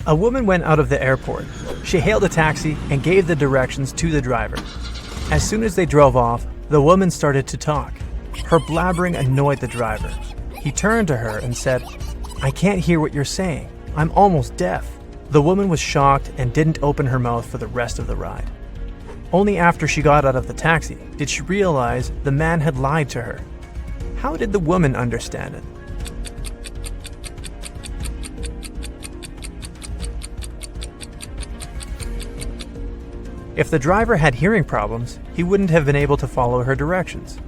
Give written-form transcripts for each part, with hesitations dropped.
A woman went out of the airport. She hailed a taxi and gave the directions to the driver. As soon as they drove off, the woman started to talk. Her blabbering annoyed the driver. He turned to her and said, "I can't hear what you're saying. I'm almost deaf." The woman was shocked and didn't open her mouth for the rest of the ride. Only after she got out of the taxi did she realize the man had lied to her. How did the woman understand it? If the driver had hearing problems, he wouldn't have been able to follow her directions.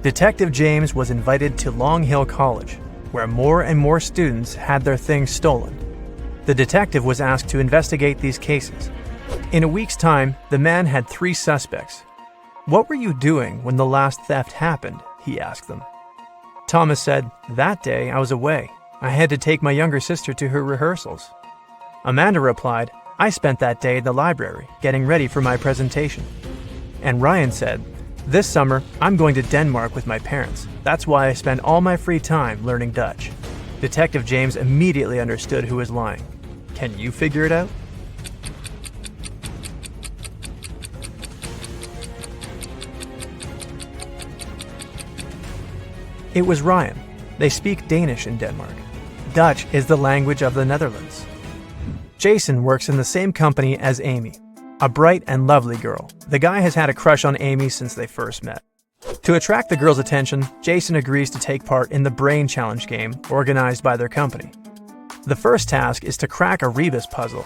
Detective James was invited to Long Hill College, where more and more students had their things stolen. The detective was asked to investigate these cases. In a week's time, the man had 3 suspects. "What were you doing when the last theft happened?" he asked them. Thomas said, "That day I was away. I had to take my younger sister to her rehearsals." Amanda replied, "I spent that day in the library, getting ready for my presentation." And Ryan said, "This summer, I'm going to Denmark with my parents. That's why I spend all my free time learning Dutch." Detective James immediately understood who was lying. Can you figure it out? It was Ryan. They speak Danish in Denmark. Dutch is the language of the Netherlands. Jason works in the same company as Amy, a bright and lovely girl. The guy has had a crush on Amy since they first met. To attract the girl's attention, Jason agrees to take part in the Brain Challenge game organized by their company. The first task is to crack a rebus puzzle.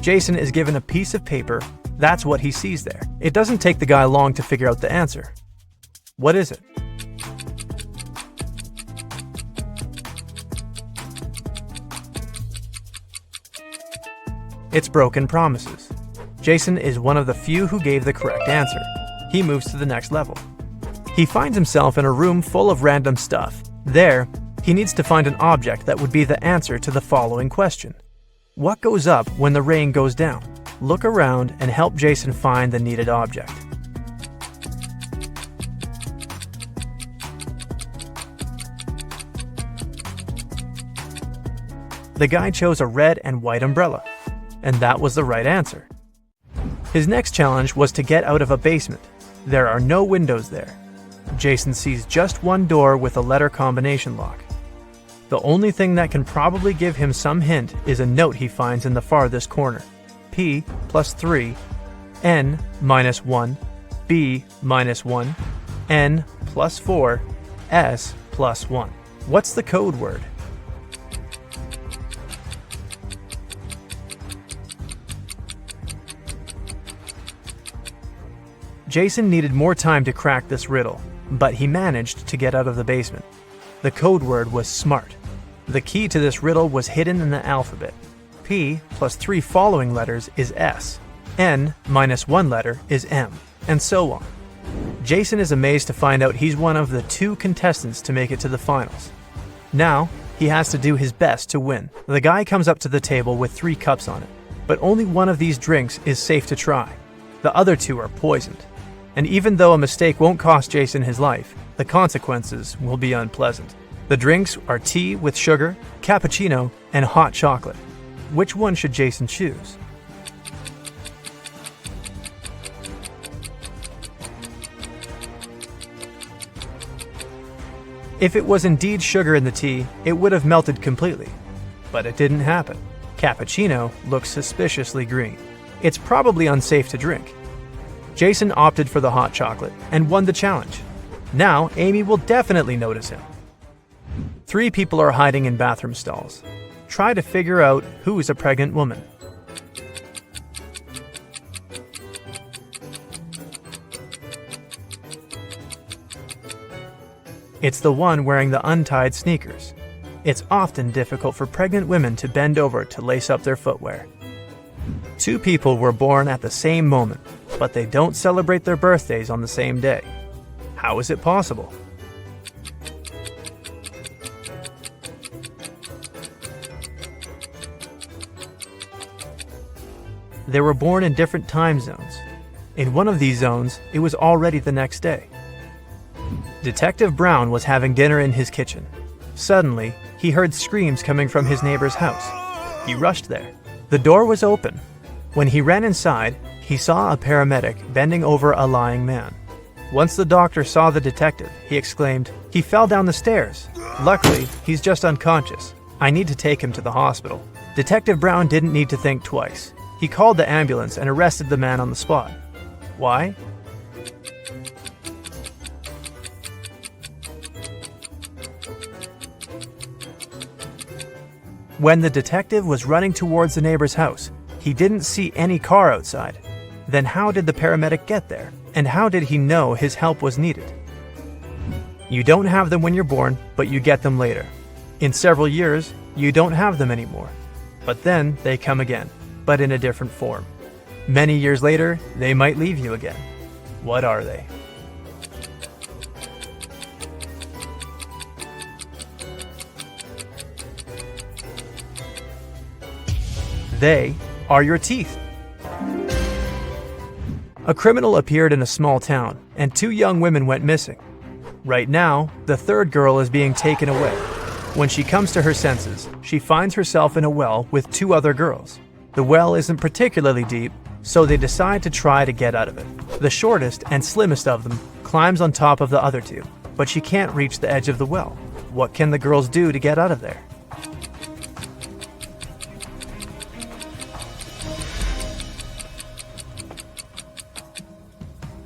Jason is given a piece of paper. That's what he sees there. It doesn't take the guy long to figure out the answer. What is it? It's broken promises. Jason is one of the few who gave the correct answer. He moves to the next level. He finds himself in a room full of random stuff. There, he needs to find an object that would be the answer to the following question. What goes up when the rain goes down? Look around and help Jason find the needed object. The guy chose a red and white umbrella, and that was the right answer. His next challenge was to get out of a basement. There are no windows there. Jason sees just one door with a letter combination lock. The only thing that can probably give him some hint is a note he finds in the farthest corner. P plus 3, N minus 1, B minus 1, N plus 4, S plus 1. What's the code word? Jason needed more time to crack this riddle, but he managed to get out of the basement. The code word was SMART. The key to this riddle was hidden in the alphabet. P plus 3 following letters is S. N minus 1 letter is M, and so on. Jason is amazed to find out he's one of the 2 contestants to make it to the finals. Now, he has to do his best to win. The guy comes up to the table with 3 cups on it, but only one of these drinks is safe to try. The other 2 are poisoned. And even though a mistake won't cost Jason his life, the consequences will be unpleasant. The drinks are tea with sugar, cappuccino, and hot chocolate. Which one should Jason choose? If it was indeed sugar in the tea, it would have melted completely. But it didn't happen. Cappuccino looks suspiciously green. It's probably unsafe to drink. Jason opted for the hot chocolate and won the challenge. Now, Amy will definitely notice him. 3 people are hiding in bathroom stalls. Try to figure out who is a pregnant woman. It's the one wearing the untied sneakers. It's often difficult for pregnant women to bend over to lace up their footwear. 2 people were born at the same moment, but they don't celebrate their birthdays on the same day. How is it possible? They were born in different time zones. In one of these zones, it was already the next day. Detective Brown was having dinner in his kitchen. Suddenly, he heard screams coming from his neighbor's house. He rushed there. The door was open. When he ran inside, he saw a paramedic bending over a lying man. Once the doctor saw the detective, he exclaimed, "He fell down the stairs. Luckily, he's just unconscious. I need to take him to the hospital." Detective Brown didn't need to think twice. He called the ambulance and arrested the man on the spot. Why? When the detective was running towards the neighbor's house, he didn't see any car outside. Then how did the paramedic get there? And how did he know his help was needed? You don't have them when you're born, but you get them later. In several years, you don't have them anymore. But then they come again, but in a different form. Many years later, they might leave you again. What are they? They are your teeth. A criminal appeared in a small town, and 2 young women went missing. Right now, the third girl is being taken away. When she comes to her senses, she finds herself in a well with 2 other girls. The well isn't particularly deep, so they decide to try to get out of it. The shortest and slimmest of them climbs on top of the other 2, but she can't reach the edge of the well. What can the girls do to get out of there?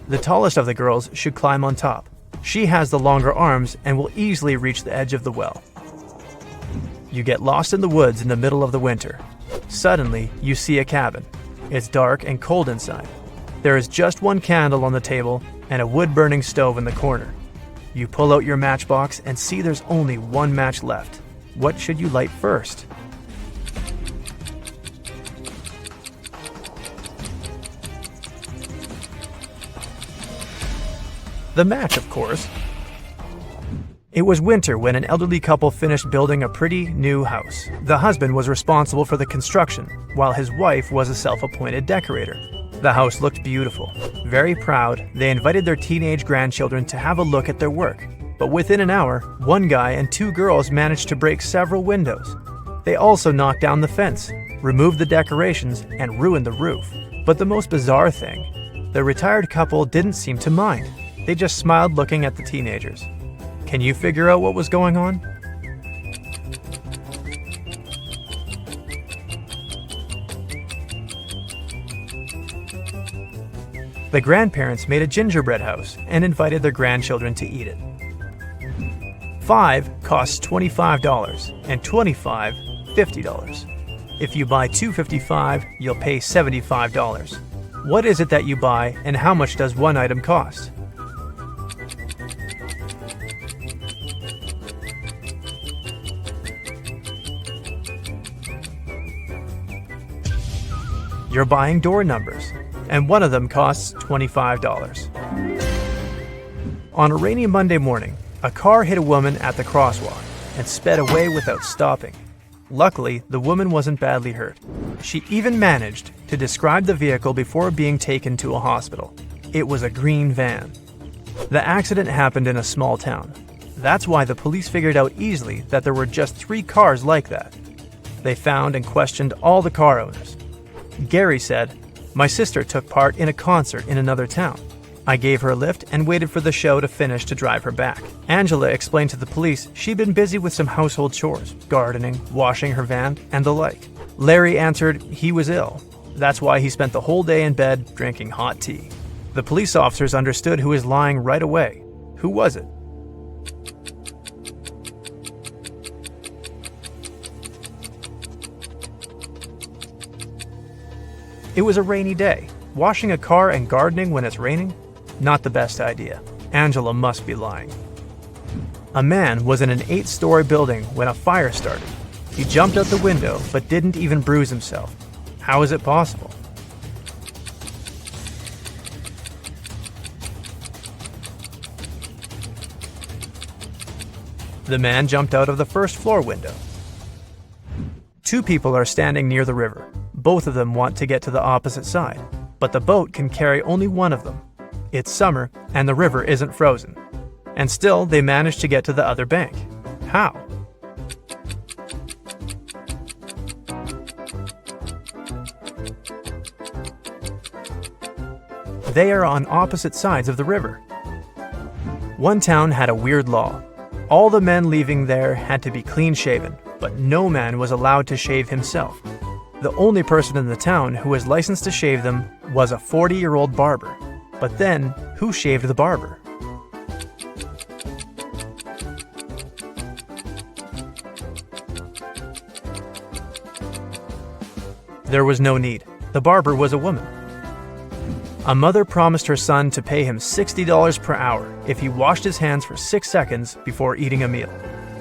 The tallest of the girls should climb on top. She has the longer arms and will easily reach the edge of the well. You get lost in the woods in the middle of the winter. Suddenly, you see a cabin. It's dark and cold inside. There is just 1 candle on the table and a wood-burning stove in the corner. You pull out your matchbox and see there's only 1 match left. What should you light first? The match, of course. It was winter when an elderly couple finished building a pretty new house. The husband was responsible for the construction, while his wife was a self-appointed decorator. The house looked beautiful. Very proud, they invited their teenage grandchildren to have a look at their work. But within an hour, 1 guy and 2 girls managed to break several windows. They also knocked down the fence, removed the decorations, and ruined the roof. But the most bizarre thing, the retired couple didn't seem to mind. They just smiled looking at the teenagers. Can you figure out what was going on? The grandparents made a gingerbread house and invited their grandchildren to eat it. 5 costs $25 and 25, $50. If you buy 2 $55, you'll pay $75. What is it that you buy and how much does one item cost? You're buying door numbers, and one of them costs $25. On a rainy Monday morning, a car hit a woman at the crosswalk and sped away without stopping. Luckily, the woman wasn't badly hurt. She even managed to describe the vehicle before being taken to a hospital. It was a green van. The accident happened in a small town. That's why the police figured out easily that there were just 3 cars like that. They found and questioned all the car owners. Gary said, "My sister took part in a concert in another town. I gave her a lift and waited for the show to finish to drive her back." Angela explained to the police she'd been busy with some household chores, gardening, washing her van, and the like. Larry answered he was ill. That's why he spent the whole day in bed drinking hot tea. The police officers understood who was lying right away. Who was it? It was a rainy day. Washing a car and gardening when it's raining? Not the best idea. Angela must be lying. A man was in an 8-story building when a fire started. He jumped out the window but didn't even bruise himself. How is it possible? The man jumped out of the first floor window. 2 people are standing near the river. Both of them want to get to the opposite side, but the boat can carry only one of them. It's summer, and the river isn't frozen. And still, they manage to get to the other bank. How? They are on opposite sides of the river. One town had a weird law. All the men leaving there had to be clean-shaven, but no man was allowed to shave himself. The only person in the town who was licensed to shave them was a 40-year-old barber. But then, who shaved the barber? There was no need. The barber was a woman. A mother promised her son to pay him $60 per hour if he washed his hands for 6 seconds before eating a meal.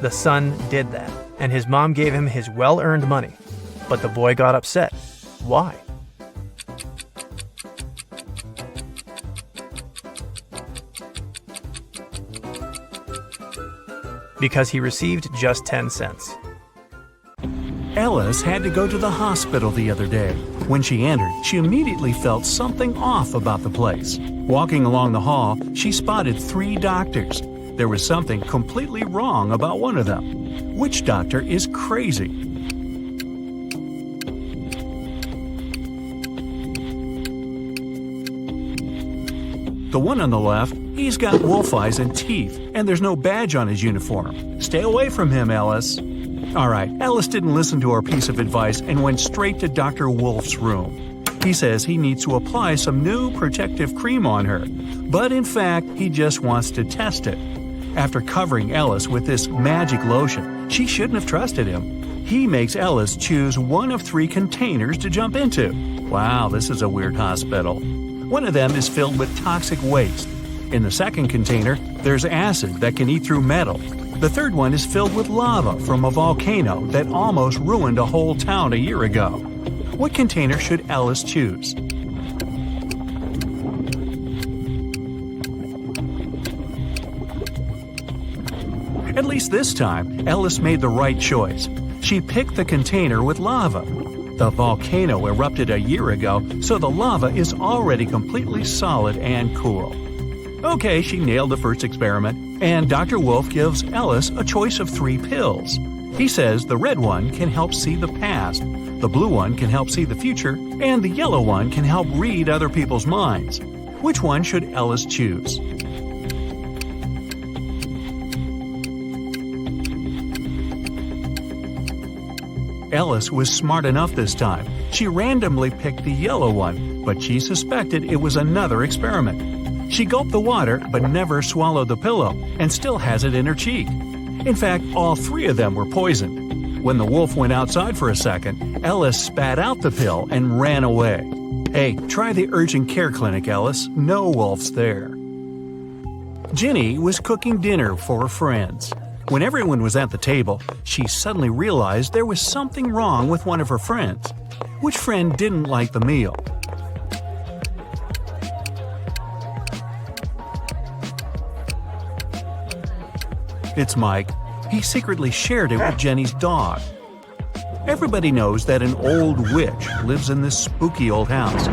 The son did that, and his mom gave him his well-earned money. But the boy got upset. Why? Because he received just 10 cents. Ellis had to go to the hospital the other day. When she entered, she immediately felt something off about the place. Walking along the hall, she spotted 3 doctors. There was something completely wrong about one of them. Which doctor is crazy? The one on the left, he's got wolf eyes and teeth, and there's no badge on his uniform. Stay away from him, Ellis. Alright, Ellis didn't listen to our piece of advice and went straight to Dr. Wolf's room. He says he needs to apply some new protective cream on her, but in fact, he just wants to test it. After covering Ellis with this magic lotion, she shouldn't have trusted him. He makes Ellis choose one of 3 containers to jump into. Wow, this is a weird hospital. One of them is filled with toxic waste. In the second container, there's acid that can eat through metal. The third one is filled with lava from a volcano that almost ruined a whole town a year ago. What container should Ellis choose? At least this time, Ellis made the right choice. She picked the container with lava. The volcano erupted a year ago, so the lava is already completely solid and cool. Okay, she nailed the first experiment, and Dr. Wolf gives Ellis a choice of 3 pills. He says the red one can help see the past, the blue one can help see the future, and the yellow one can help read other people's minds. Which one should Ellis choose? Ellis was smart enough this time. She randomly picked the yellow one, but she suspected it was another experiment. She gulped the water but never swallowed the pillow and still has it in her cheek. In fact, all 3 of them were poisoned. When the wolf went outside for a second, Ellis spat out the pill and ran away. Hey, try the urgent care clinic, Ellis. No wolves there. Ginny was cooking dinner for her friends. When everyone was at the table, she suddenly realized there was something wrong with one of her friends. Which friend didn't like the meal? It's Mike. He secretly shared it with Jenny's dog. Everybody knows that an old witch lives in this spooky old house.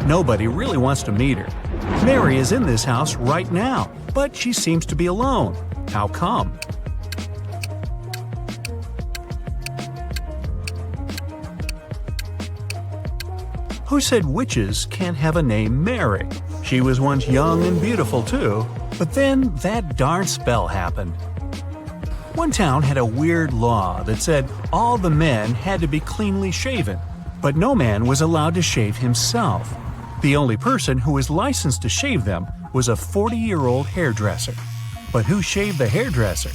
Nobody really wants to meet her. Mary is in this house right now, but she seems to be alone. How come? Who said witches can't have a name Mary? She was once young and beautiful too, but then that darn spell happened. One town had a weird law that said all the men had to be cleanly shaven, but no man was allowed to shave himself. The only person who was licensed to shave them was a 40-year-old hairdresser. But who shaved the hairdresser?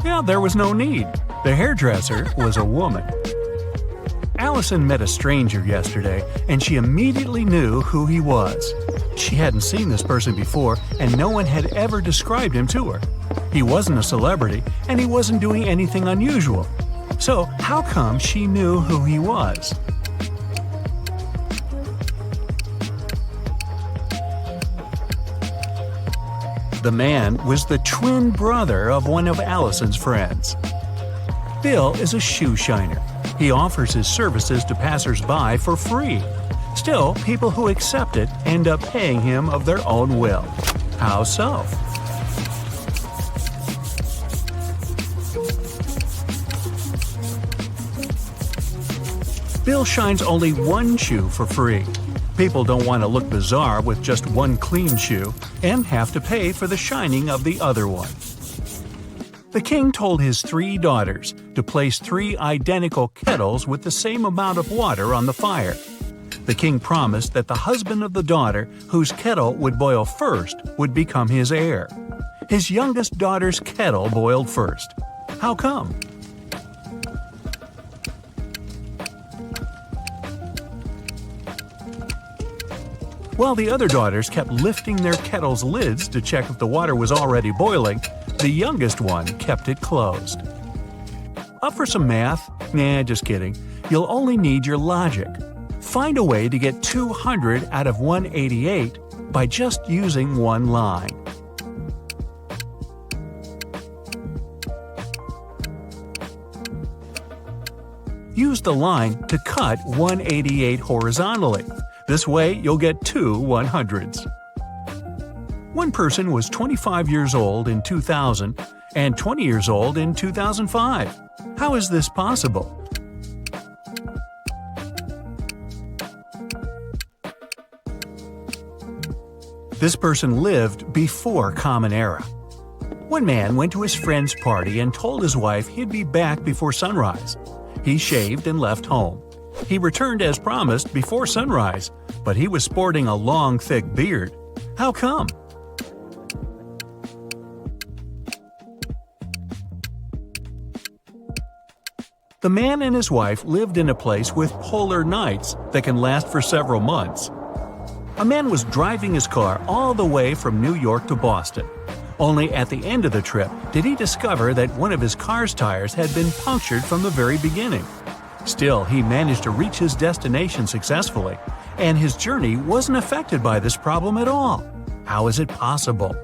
Yeah, there was no need. The hairdresser was a woman. Allison met a stranger yesterday, and she immediately knew who he was. She hadn't seen this person before, and no one had ever described him to her. He wasn't a celebrity, and he wasn't doing anything unusual. So how come she knew who he was? The man was the twin brother of one of Allison's friends. Bill is a shoe shiner. He offers his services to passers-by for free. Still, people who accept it end up paying him of their own will. How so? Bill shines only one shoe for free. People don't want to look bizarre with just one clean shoe and have to pay for the shining of the other one. The king told his 3 daughters to place 3 identical kettles with the same amount of water on the fire. The king promised that the husband of the daughter whose kettle would boil first would become his heir. His youngest daughter's kettle boiled first. How come? While the other daughters kept lifting their kettle's lids to check if the water was already boiling, the youngest one kept it closed. Up for some math? Nah, just kidding. You'll only need your logic. Find a way to get 200 out of 188 by just using one line. Use the line to cut 188 horizontally. This way, you'll get 2 100s. One person was 25 years old in 2000 and 20 years old in 2005. How is this possible? This person lived before Common Era. One man went to his friend's party and told his wife he'd be back before sunrise. He shaved and left home. He returned as promised before sunrise, but he was sporting a long, thick beard. How come? The man and his wife lived in a place with polar nights that can last for several months. A man was driving his car all the way from New York to Boston. Only at the end of the trip did he discover that one of his car's tires had been punctured from the very beginning. Still, he managed to reach his destination successfully, and his journey wasn't affected by this problem at all. How is it possible?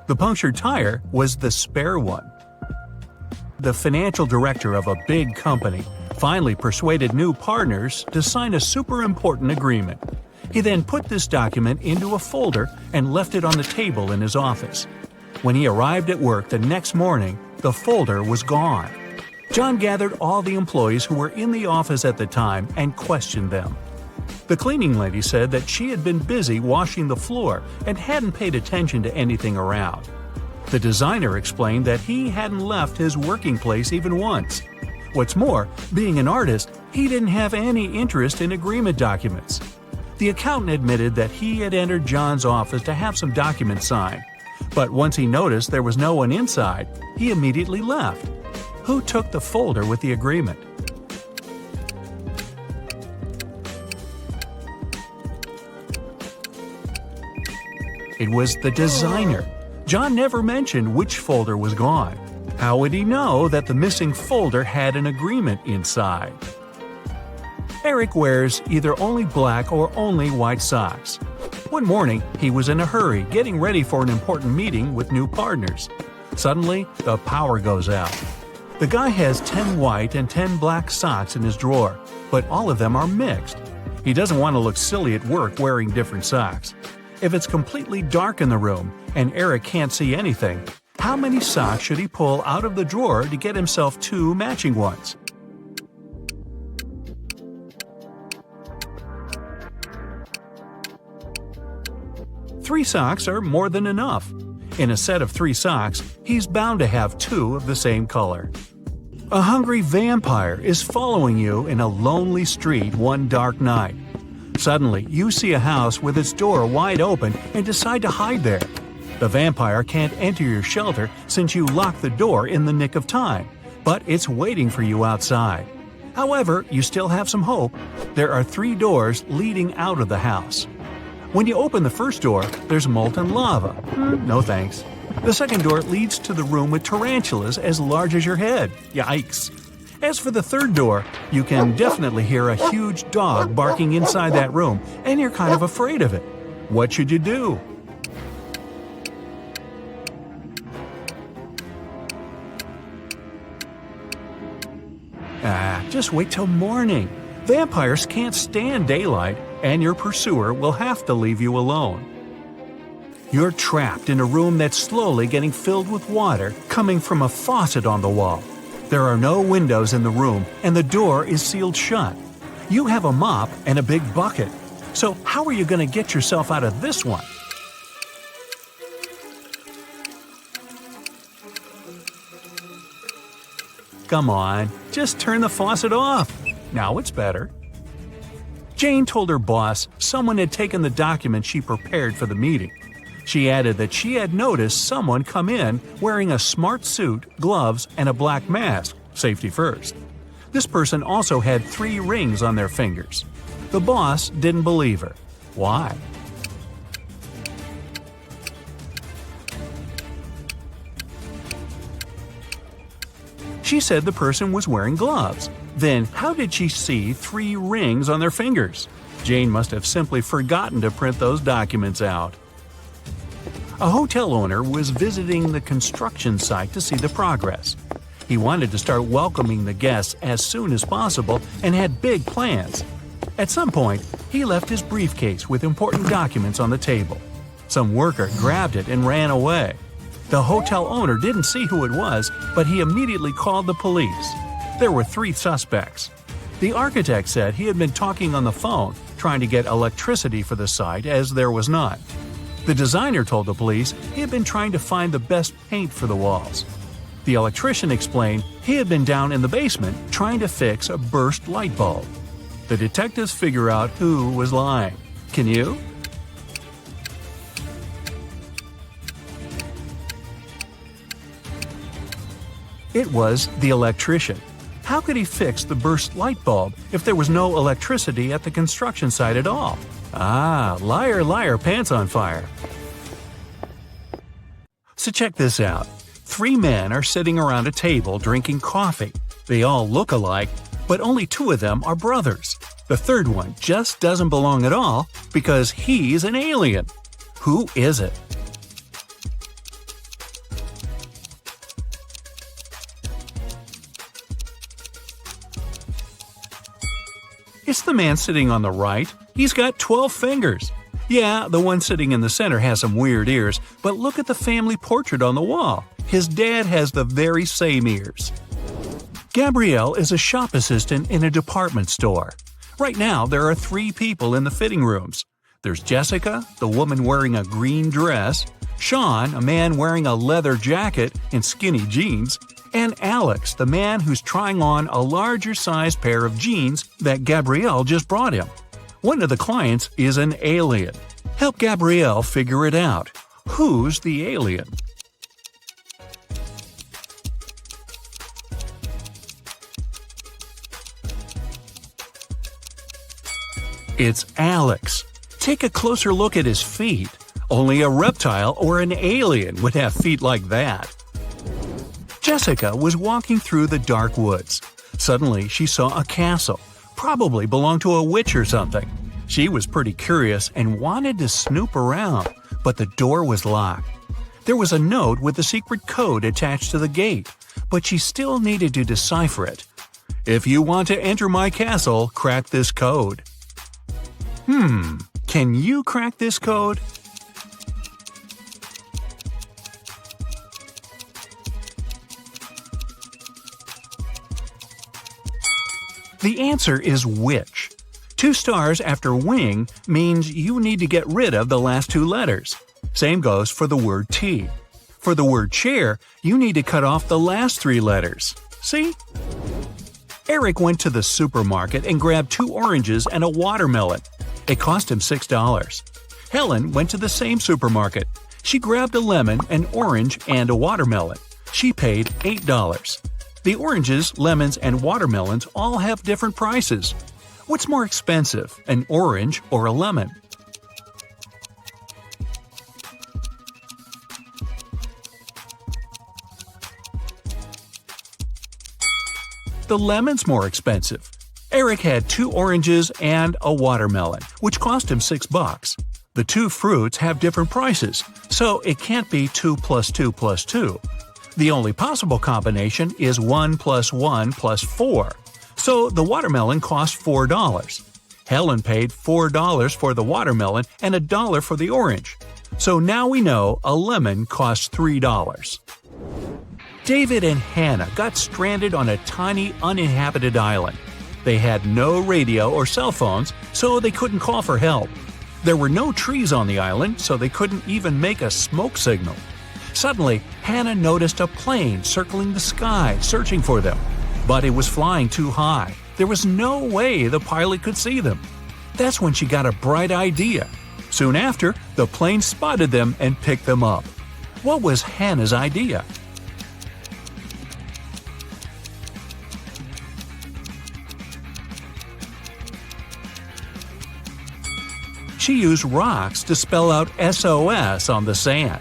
The punctured tire was the spare one. The financial director of a big company finally persuaded new partners to sign a super important agreement. He then put this document into a folder and left it on the table in his office. When he arrived at work the next morning, the folder was gone. John gathered all the employees who were in the office at the time and questioned them. The cleaning lady said that she had been busy washing the floor and hadn't paid attention to anything around. The designer explained that he hadn't left his working place even once. What's more, being an artist, he didn't have any interest in agreement documents. The accountant admitted that he had entered John's office to have some documents signed. But once he noticed there was no one inside, he immediately left. Who took the folder with the agreement? It was the designer. John never mentioned which folder was gone. How would he know that the missing folder had an agreement inside? Eric wears either only black or only white socks. One morning, he was in a hurry getting ready for an important meeting with new partners. Suddenly, the power goes out. The guy has 10 white and 10 black socks in his drawer, but all of them are mixed. He doesn't want to look silly at work wearing different socks. If it's completely dark in the room and Eric can't see anything, how many socks should he pull out of the drawer to get himself 2 matching ones? Three socks are more than enough. In a set of 3 socks, he's bound to have 2 of the same color. A hungry vampire is following you in a lonely street one dark night. Suddenly, you see a house with its door wide open and decide to hide there. The vampire can't enter your shelter since you locked the door in the nick of time, but it's waiting for you outside. However, you still have some hope. There are 3 doors leading out of the house. When you open the first door, there's molten lava. No thanks. The second door leads to the room with tarantulas as large as your head. Yikes. As for the third door, you can definitely hear a huge dog barking inside that room, and you're kind of afraid of it. What should you do? Just wait till morning. Vampires can't stand daylight, and your pursuer will have to leave you alone. You're trapped in a room that's slowly getting filled with water coming from a faucet on the wall. There are no windows in the room and the door is sealed shut. You have a mop and a big bucket. So how are you going to get yourself out of this one? Come on, just turn the faucet off. Now it's better. Jane told her boss someone had taken the document she prepared for the meeting. She added that she had noticed someone come in wearing a smart suit, gloves, and a black mask, safety first. This person also had 3 rings on their fingers. The boss didn't believe her. Why? She said the person was wearing gloves. Then how did she see 3 rings on their fingers? Jane must have simply forgotten to print those documents out. A hotel owner was visiting the construction site to see the progress. He wanted to start welcoming the guests as soon as possible and had big plans. At some point, he left his briefcase with important documents on the table. Some worker grabbed it and ran away. The hotel owner didn't see who it was, but he immediately called the police. There were 3 suspects. The architect said he had been talking on the phone, trying to get electricity for the site as there was none. The designer told the police he had been trying to find the best paint for the walls. The electrician explained he had been down in the basement trying to fix a burst light bulb. The detectives figure out who was lying. Can you? It was the electrician. How could he fix the burst light bulb if there was no electricity at the construction site at all? Ah, liar, liar, pants on fire. So check this out. 3 men are sitting around a table drinking coffee. They all look alike, but only 2 of them are brothers. The third one just doesn't belong at all because he's an alien. Who is it? It's the man sitting on the right. He's got 12 fingers. Yeah, the one sitting in the center has some weird ears, but look at the family portrait on the wall. His dad has the very same ears. Gabrielle is a shop assistant in a department store. Right now, there are 3 people in the fitting rooms. There's Jessica, the woman wearing a green dress, Sean, a man wearing a leather jacket and skinny jeans, and Alex, the man who's trying on a larger-sized pair of jeans that Gabrielle just brought him. One of the clients is an alien. Help Gabrielle figure it out. Who's the alien? It's Alex. Take a closer look at his feet. Only a reptile or an alien would have feet like that. Jessica was walking through the dark woods. Suddenly, she saw a castle. Probably belonged to a witch or something. She was pretty curious and wanted to snoop around, but the door was locked. There was a note with a secret code attached to the gate, but she still needed to decipher it. If you want to enter my castle, crack this code. Can you crack this code? The answer is witch. 2 stars after wing means you need to get rid of the last 2 letters. Same goes for the word tea. For the word chair, you need to cut off the last 3 letters. See? Eric went to the supermarket and grabbed 2 oranges and a watermelon. It cost him $6. Helen went to the same supermarket. She grabbed a lemon, an orange, and a watermelon. She paid $8. The oranges, lemons, and watermelons all have different prices. What's more expensive, an orange or a lemon? The lemon's more expensive. Eric had 2 oranges and a watermelon, which cost him $6. The 2 fruits have different prices, so it can't be 2 plus 2 plus 2. The only possible combination is 1 plus 1 plus 4. So the watermelon cost $4. Helen paid $4 for the watermelon and $1 for the orange. So now we know a lemon costs $3. David and Hannah got stranded on a tiny uninhabited island. They had no radio or cell phones, so they couldn't call for help. There were no trees on the island, so they couldn't even make a smoke signal. Suddenly, Hannah noticed a plane circling the sky, searching for them. But it was flying too high. There was no way the pilot could see them. That's when she got a bright idea. Soon after, the plane spotted them and picked them up. What was Hannah's idea? She used rocks to spell out SOS on the sand.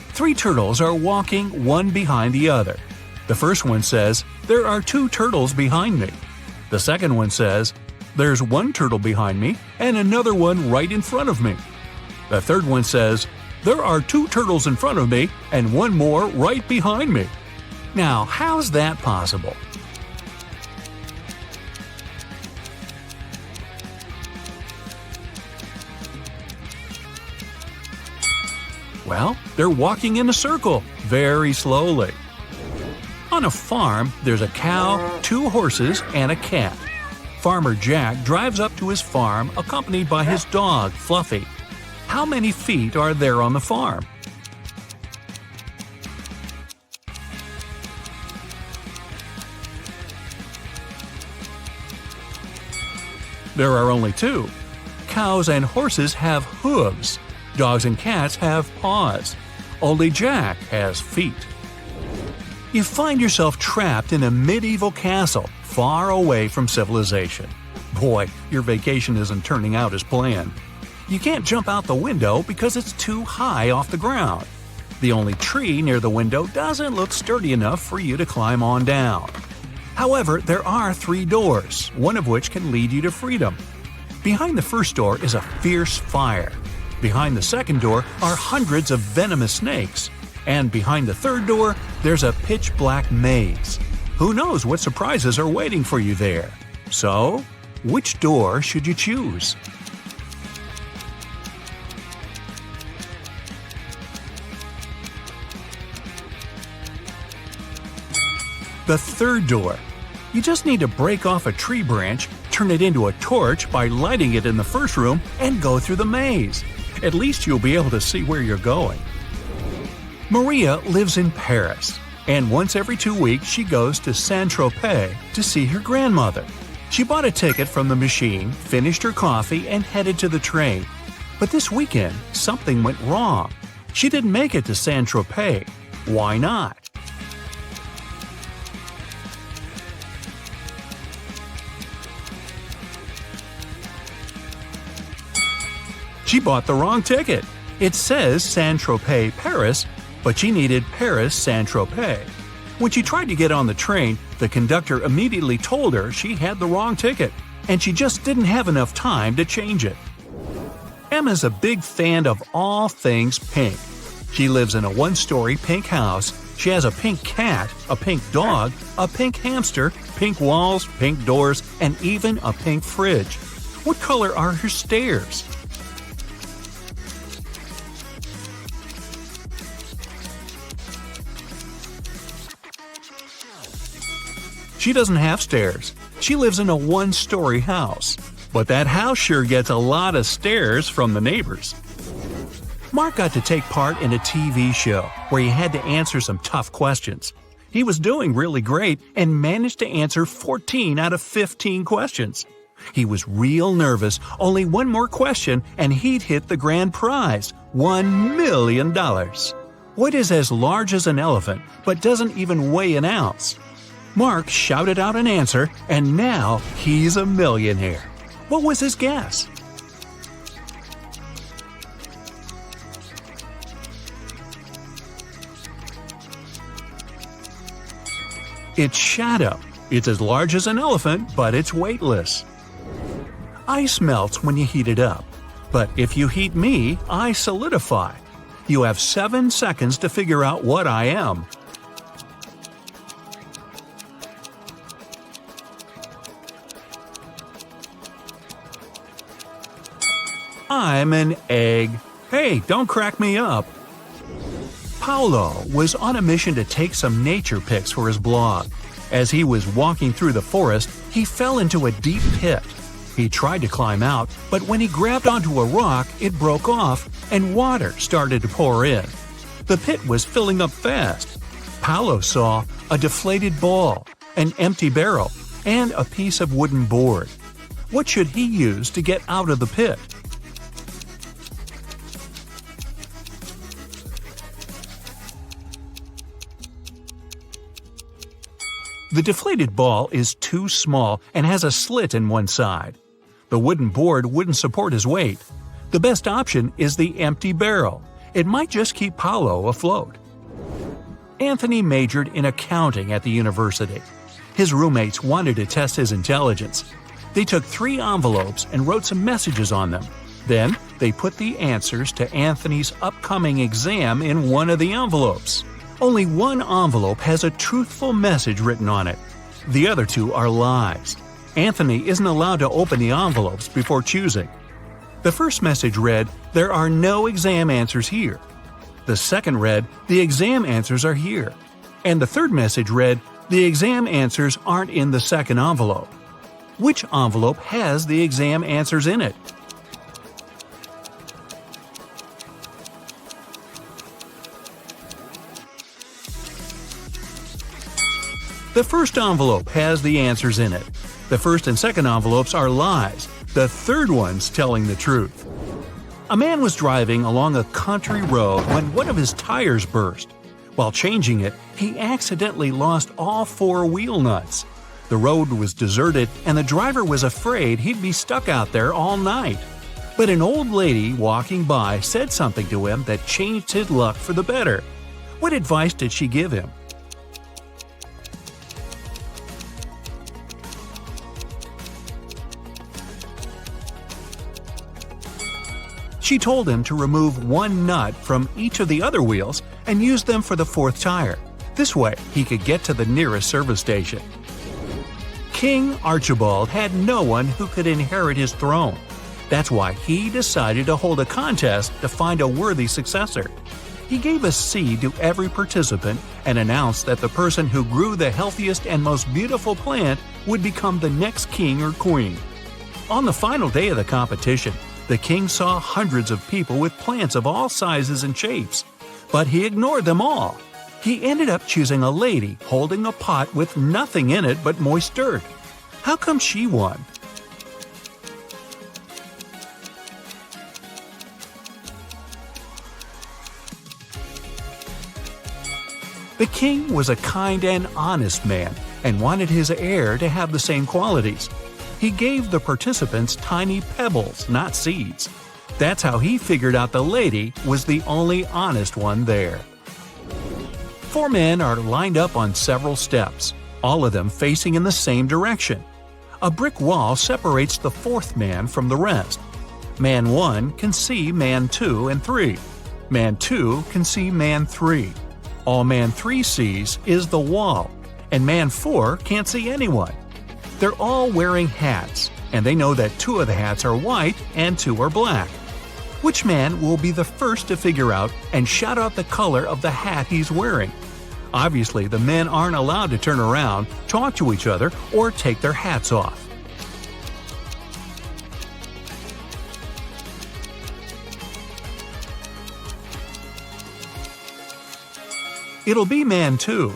3 turtles are walking one behind the other. The first one says, "There are 2 turtles behind me." The second one says, "There's 1 turtle behind me and another one right in front of me." The third one says, "There are 2 turtles in front of me and 1 more right behind me." Now, how's that possible? Well, they're walking in a circle, very slowly. On a farm, there's a cow, 2 horses, and a cat. Farmer Jack drives up to his farm accompanied by his dog, Fluffy. How many feet are there on the farm? There are only 2. Cows and horses have hooves. Dogs and cats have paws. Only Jack has feet. You find yourself trapped in a medieval castle, far away from civilization. Boy, your vacation isn't turning out as planned. You can't jump out the window because it's too high off the ground. The only tree near the window doesn't look sturdy enough for you to climb on down. However, there are 3 doors, one of which can lead you to freedom. Behind the first door is a fierce fire. Behind the second door are hundreds of venomous snakes. And behind the third door, there's a pitch-black maze. Who knows what surprises are waiting for you there? So, which door should you choose? The third door. You just need to break off a tree branch, turn it into a torch by lighting it in the first room, and go through the maze. At least you'll be able to see where you're going. Maria lives in Paris, and once every 2 weeks she goes to Saint-Tropez to see her grandmother. She bought a ticket from the machine, finished her coffee, and headed to the train. But this weekend, something went wrong. She didn't make it to Saint-Tropez. Why not? She bought the wrong ticket. It says Saint-Tropez, Paris, but she needed Paris, Saint-Tropez. When she tried to get on the train, the conductor immediately told her she had the wrong ticket, and she just didn't have enough time to change it. Emma's a big fan of all things pink. She lives in a 1-story pink house. She has a pink cat, a pink dog, a pink hamster, pink walls, pink doors, and even a pink fridge. What color are her stairs? She doesn't have stairs. She lives in a 1-story house. But that house sure gets a lot of stares from the neighbors. Mark got to take part in a TV show where he had to answer some tough questions. He was doing really great and managed to answer 14 out of 15 questions. He was real nervous. Only one more question and he'd hit the grand prize, $1 million. What is as large as an elephant but doesn't even weigh an ounce? Mark shouted out an answer, and now he's a millionaire. What was his guess? It's shadow. It's as large as an elephant, but it's weightless. Ice melts when you heat it up. But if you heat me, I solidify. You have 7 seconds to figure out what I am. I'm an egg. Hey, don't crack me up. Paulo was on a mission to take some nature pics for his blog. As he was walking through the forest, he fell into a deep pit. He tried to climb out, but when he grabbed onto a rock, it broke off and water started to pour in. The pit was filling up fast. Paulo saw a deflated ball, an empty barrel, and a piece of wooden board. What should he use to get out of the pit? The deflated ball is too small and has a slit in one side. The wooden board wouldn't support his weight. The best option is the empty barrel. It might just keep Paulo afloat. Anthony majored in accounting at the university. His roommates wanted to test his intelligence. They took 3 envelopes and wrote some messages on them. Then, they put the answers to Anthony's upcoming exam in one of the envelopes. Only one envelope has a truthful message written on it. The other 2 are lies. Anthony isn't allowed to open the envelopes before choosing. The first message read, "There are no exam answers here." The second read, "The exam answers are here." And the third message read, "The exam answers aren't in the second envelope." Which envelope has the exam answers in it? The first envelope has the answers in it. The first and second envelopes are lies. The third one's telling the truth. A man was driving along a country road when one of his tires burst. While changing it, he accidentally lost all 4 wheel nuts. The road was deserted and the driver was afraid he'd be stuck out there all night. But an old lady walking by said something to him that changed his luck for the better. What advice did she give him? She told him to remove 1 nut from each of the other wheels and use them for the 4th tire. This way, he could get to the nearest service station. King Archibald had no one who could inherit his throne. That's why he decided to hold a contest to find a worthy successor. He gave a seed to every participant and announced that the person who grew the healthiest and most beautiful plant would become the next king or queen. On the final day of the competition, the king saw hundreds of people with plants of all sizes and shapes, but he ignored them all. He ended up choosing a lady holding a pot with nothing in it but moist dirt. How come she won? The king was a kind and honest man and wanted his heir to have the same qualities. He gave the participants tiny pebbles, not seeds. That's how he figured out the lady was the only honest one there. 4 men are lined up on several steps, all of them facing in the same direction. A brick wall separates the 4th man from the rest. Man 1 can see man 2 and 3. Man 2 can see man 3. All man 3 sees is the wall, and man 4 can't see anyone. They're all wearing hats, and they know that 2 of the hats are white and 2 are black. Which man will be the first to figure out and shout out the color of the hat he's wearing? Obviously, the men aren't allowed to turn around, talk to each other, or take their hats off. It'll be man 2.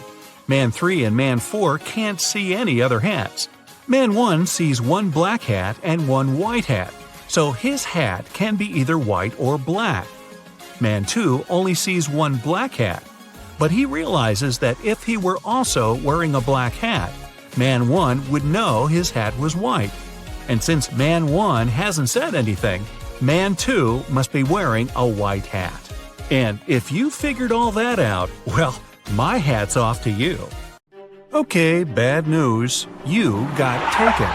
Man 3 and man 4 can't see any other hats. Man 1 sees 1 black hat and 1 white hat, so his hat can be either white or black. Man 2 only sees 1 black hat, but he realizes that if he were also wearing a black hat, Man 1 would know his hat was white. And since Man 1 hasn't said anything, Man 2 must be wearing a white hat. And if you figured all that out, well, my hat's off to you. Okay, bad news. You got taken.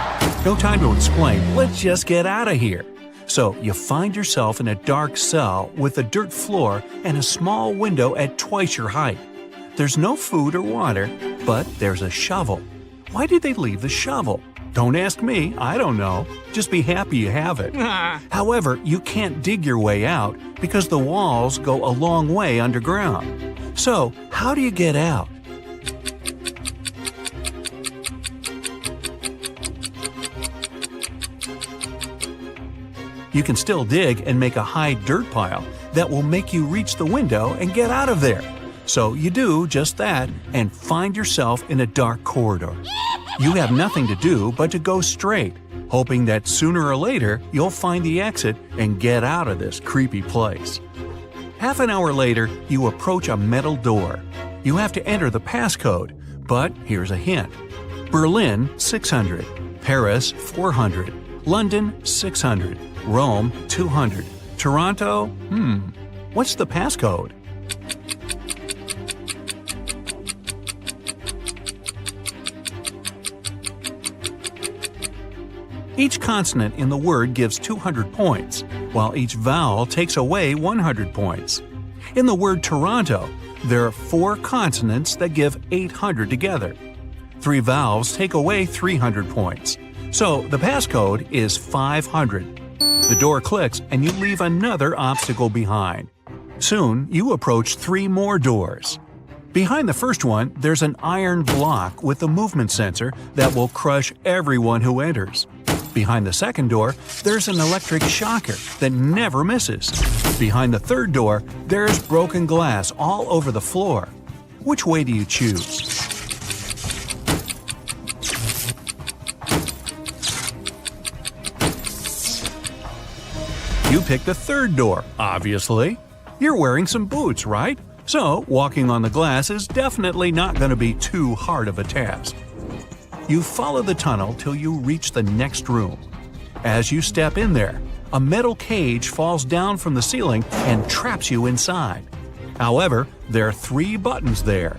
No time to explain, let's just get out of here. So you find yourself in a dark cell with a dirt floor and a small window at twice your height. There's no food or water, but there's a shovel. Why did they leave the shovel? Don't ask me, I don't know. Just be happy you have it. However, you can't dig your way out because the walls go a long way underground. So, how do you get out? You can still dig and make a high dirt pile that will make you reach the window and get out of there. So you do just that and find yourself in a dark corridor. You have nothing to do but to go straight, hoping that sooner or later you'll find the exit and get out of this creepy place. Half an hour later, you approach a metal door. You have to enter the passcode, but here's a hint. Berlin, 600. Paris, 400. London, 600. Rome, 200. Toronto, what's the passcode? Each consonant in the word gives 200 points, while each vowel takes away 100 points. In the word Toronto, there are 4 consonants that give 800 together. 3 vowels take away 300 points. So the passcode is 500. The door clicks and you leave another obstacle behind. Soon, you approach 3 more doors. Behind the first one, there's an iron block with a movement sensor that will crush everyone who enters. Behind the second door, there's an electric shocker that never misses. Behind the third door, there's broken glass all over the floor. Which way do you choose? You pick the third door, obviously. You're wearing some boots, right? So, walking on the glass is definitely not going to be too hard of a task. You follow the tunnel till you reach the next room. As you step in there, a metal cage falls down from the ceiling and traps you inside. However, there are 3 buttons there.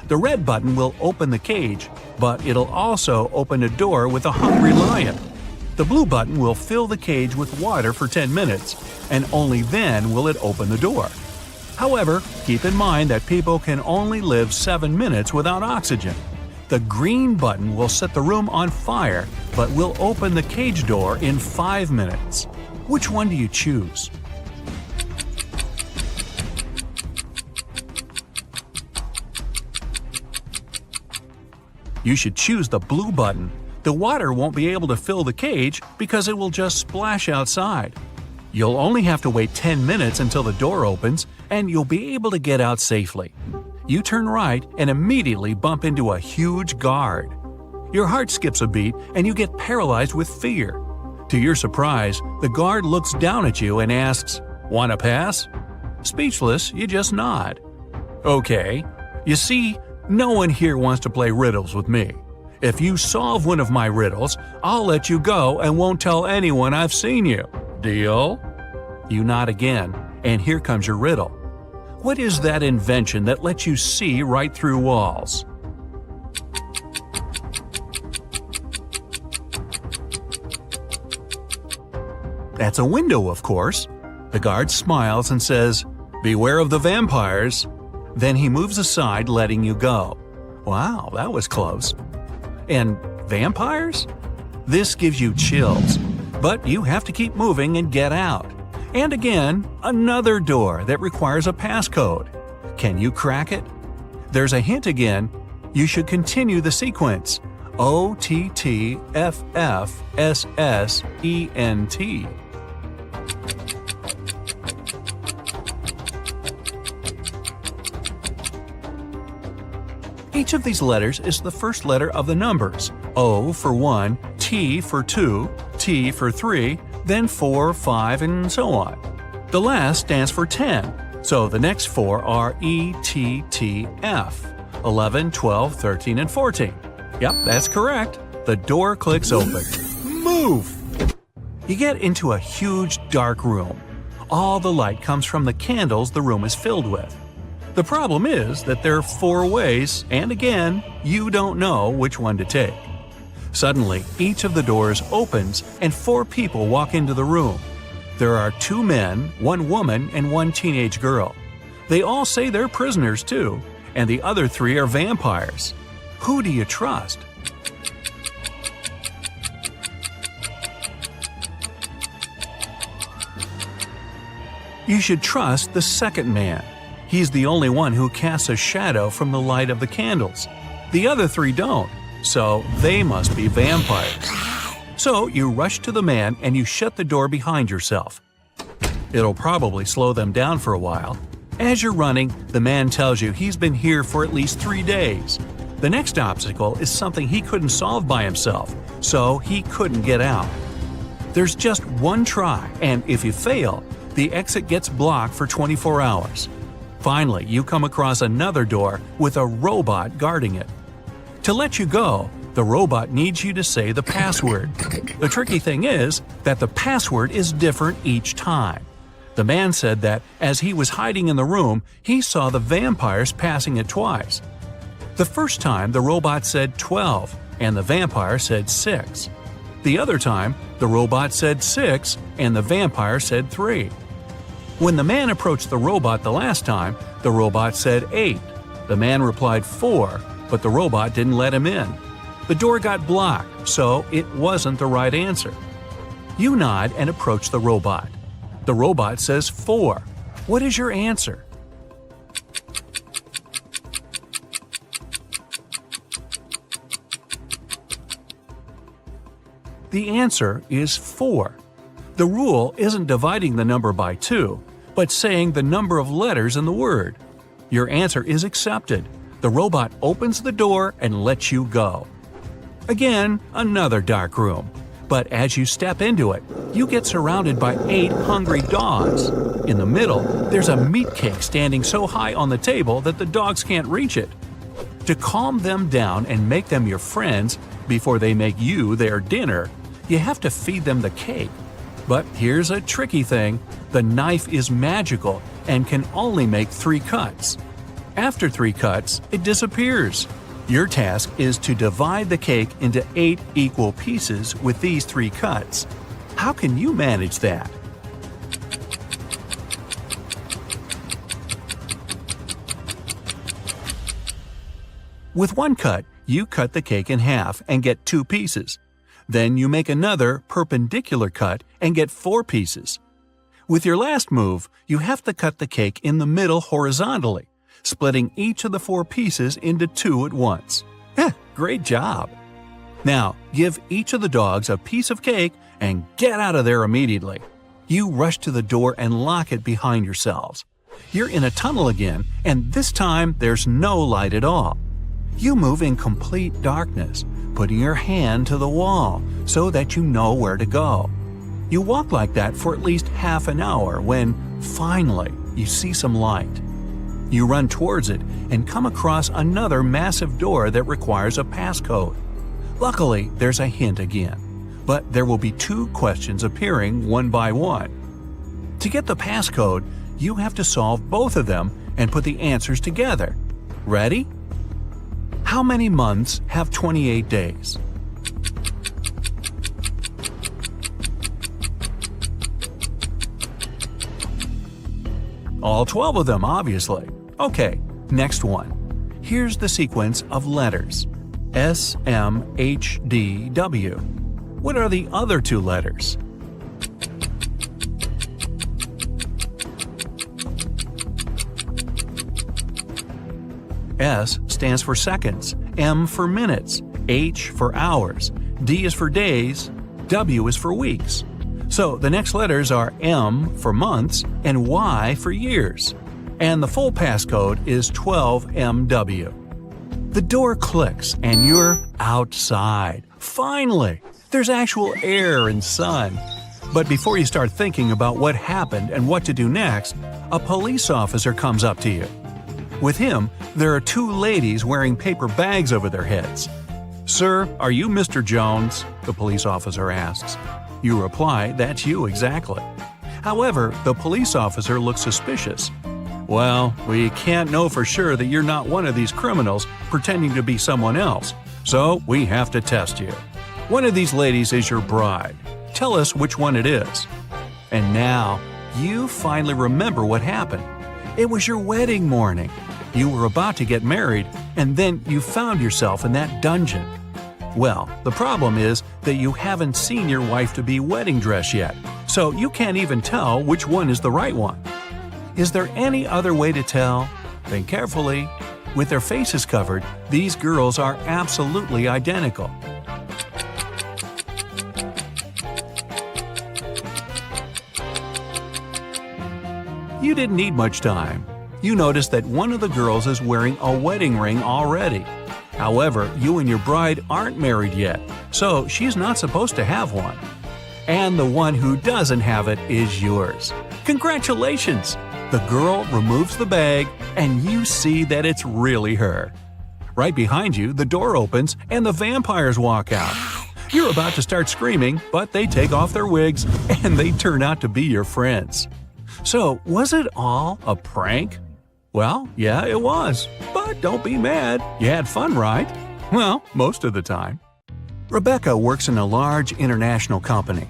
The red button will open the cage, but it'll also open a door with a hungry lion. The blue button will fill the cage with water for 10 minutes, and only then will it open the door. However, keep in mind that people can only live 7 minutes without oxygen. The green button will set the room on fire, but will open the cage door in 5 minutes. Which one do you choose? You should choose the blue button. The water won't be able to fill the cage because it will just splash outside. You'll only have to wait 10 minutes until the door opens, and you'll be able to get out safely. You turn right and immediately bump into a huge guard. Your heart skips a beat and you get paralyzed with fear. To your surprise, the guard looks down at you and asks, "Want to pass?" Speechless, you just nod. Okay. You see, no one here wants to play riddles with me. If you solve one of my riddles, I'll let you go and won't tell anyone I've seen you. Deal? You nod again, and here comes your riddle. What is that invention that lets you see right through walls? That's a window, of course. The guard smiles and says, "Beware of the vampires." Then he moves aside, letting you go. Wow, that was close. And vampires? This gives you chills, but you have to keep moving and get out. And again, another door that requires a passcode. Can you crack it? There's a hint again. You should continue the sequence. OTTFFSSENT. Each of these letters is the first letter of the numbers. O for 1, T for 2, T for 3, then 4, 5, and so on. The last stands for 10, so the next 4 are ETTF, 11, 12, 13, and 14. Yep, that's correct. The door clicks open. Move! You get into a huge dark room. All the light comes from the candles the room is filled with. The problem is that there are 4 ways, and again, you don't know which one to take. Suddenly, each of the doors opens and 4 people walk into the room. There are 2 men, 1 woman, and 1 teenage girl. They all say they're prisoners too, and the other 3 are vampires. Who do you trust? You should trust the second man. He's the only one who casts a shadow from the light of the candles. The other three don't, so they must be vampires. So you rush to the man and you shut the door behind yourself. It'll probably slow them down for a while. As you're running, the man tells you he's been here for at least 3 days. The next obstacle is something he couldn't solve by himself, so he couldn't get out. There's just one try, and if you fail, the exit gets blocked for 24 hours. Finally, you come across another door with a robot guarding it. To let you go, the robot needs you to say the password. The tricky thing is that the password is different each time. The man said that as he was hiding in the room, he saw the vampires passing it twice. The first time, the robot said 12, and the vampire said 6. The other time, the robot said 6, and the vampire said 3. When the man approached the robot the last time, the robot said 8. The man replied 4, but the robot didn't let him in. The door got blocked, so it wasn't the right answer. You nod and approach the robot. The robot says 4. What is your answer? The answer is 4. The rule isn't dividing the number by 2, but saying the number of letters in the word. Your answer is accepted. The robot opens the door and lets you go. Again, another dark room. But as you step into it, you get surrounded by 8 hungry dogs. In the middle, there's a meat cake standing so high on the table that the dogs can't reach it. To calm them down and make them your friends before they make you their dinner, you have to feed them the cake. But here's a tricky thing. The knife is magical and can only make 3 cuts. After 3 cuts, it disappears. Your task is to divide the cake into 8 equal pieces with these 3 cuts. How can you manage that? With 1 cut, you cut the cake in half and get 2 pieces. Then you make another perpendicular cut and get 4 pieces. With your last move, you have to cut the cake in the middle horizontally, splitting each of the 4 pieces into 2 at once. Great job! Now, give each of the dogs a piece of cake and get out of there immediately. You rush to the door and lock it behind yourselves. You're in a tunnel again, and this time there's no light at all. You move in complete darkness, putting your hand to the wall so that you know where to go. You walk like that for at least half an hour when, finally, you see some light. You run towards it and come across another massive door that requires a passcode. Luckily, there's a hint again, but there will be 2 questions appearing one by one. To get the passcode, you have to solve both of them and put the answers together. Ready? How many months have 28 days? All 12 of them, obviously. Okay, next one. Here's the sequence of letters. S, M, H, D, W. What are the other 2 letters? S stands for seconds, M for minutes, H for hours, D is for days, W is for weeks. So the next letters are M for months and Y for years. And the full passcode is 12MW. The door clicks and you're outside. Finally! There's actual air and sun. But before you start thinking about what happened and what to do next, a police officer comes up to you. With him, there are 2 ladies wearing paper bags over their heads. "Sir, are you Mr. Jones?" the police officer asks. You reply, "That's you exactly." However, the police officer looks suspicious. "Well, we can't know for sure that you're not one of these criminals pretending to be someone else, so we have to test you. One of these ladies is your bride. Tell us which one it is." And now, you finally remember what happened. It was your wedding morning. You were about to get married, and then you found yourself in that dungeon. Well, the problem is that you haven't seen your wife-to-be wedding dress yet, so you can't even tell which one is the right one. Is there any other way to tell? Think carefully. With their faces covered, these girls are absolutely identical. You didn't need much time. You noticed that one of the girls is wearing a wedding ring already. However, you and your bride aren't married yet, so she's not supposed to have one. And the one who doesn't have it is yours. Congratulations! The girl removes the bag, and you see that it's really her. Right behind you, the door opens and the vampires walk out. You're about to start screaming, but they take off their wigs and they turn out to be your friends. So, was it all a prank? Well, yeah, it was. But don't be mad. You had fun, right? Well, most of the time. Rebecca works in a large international company.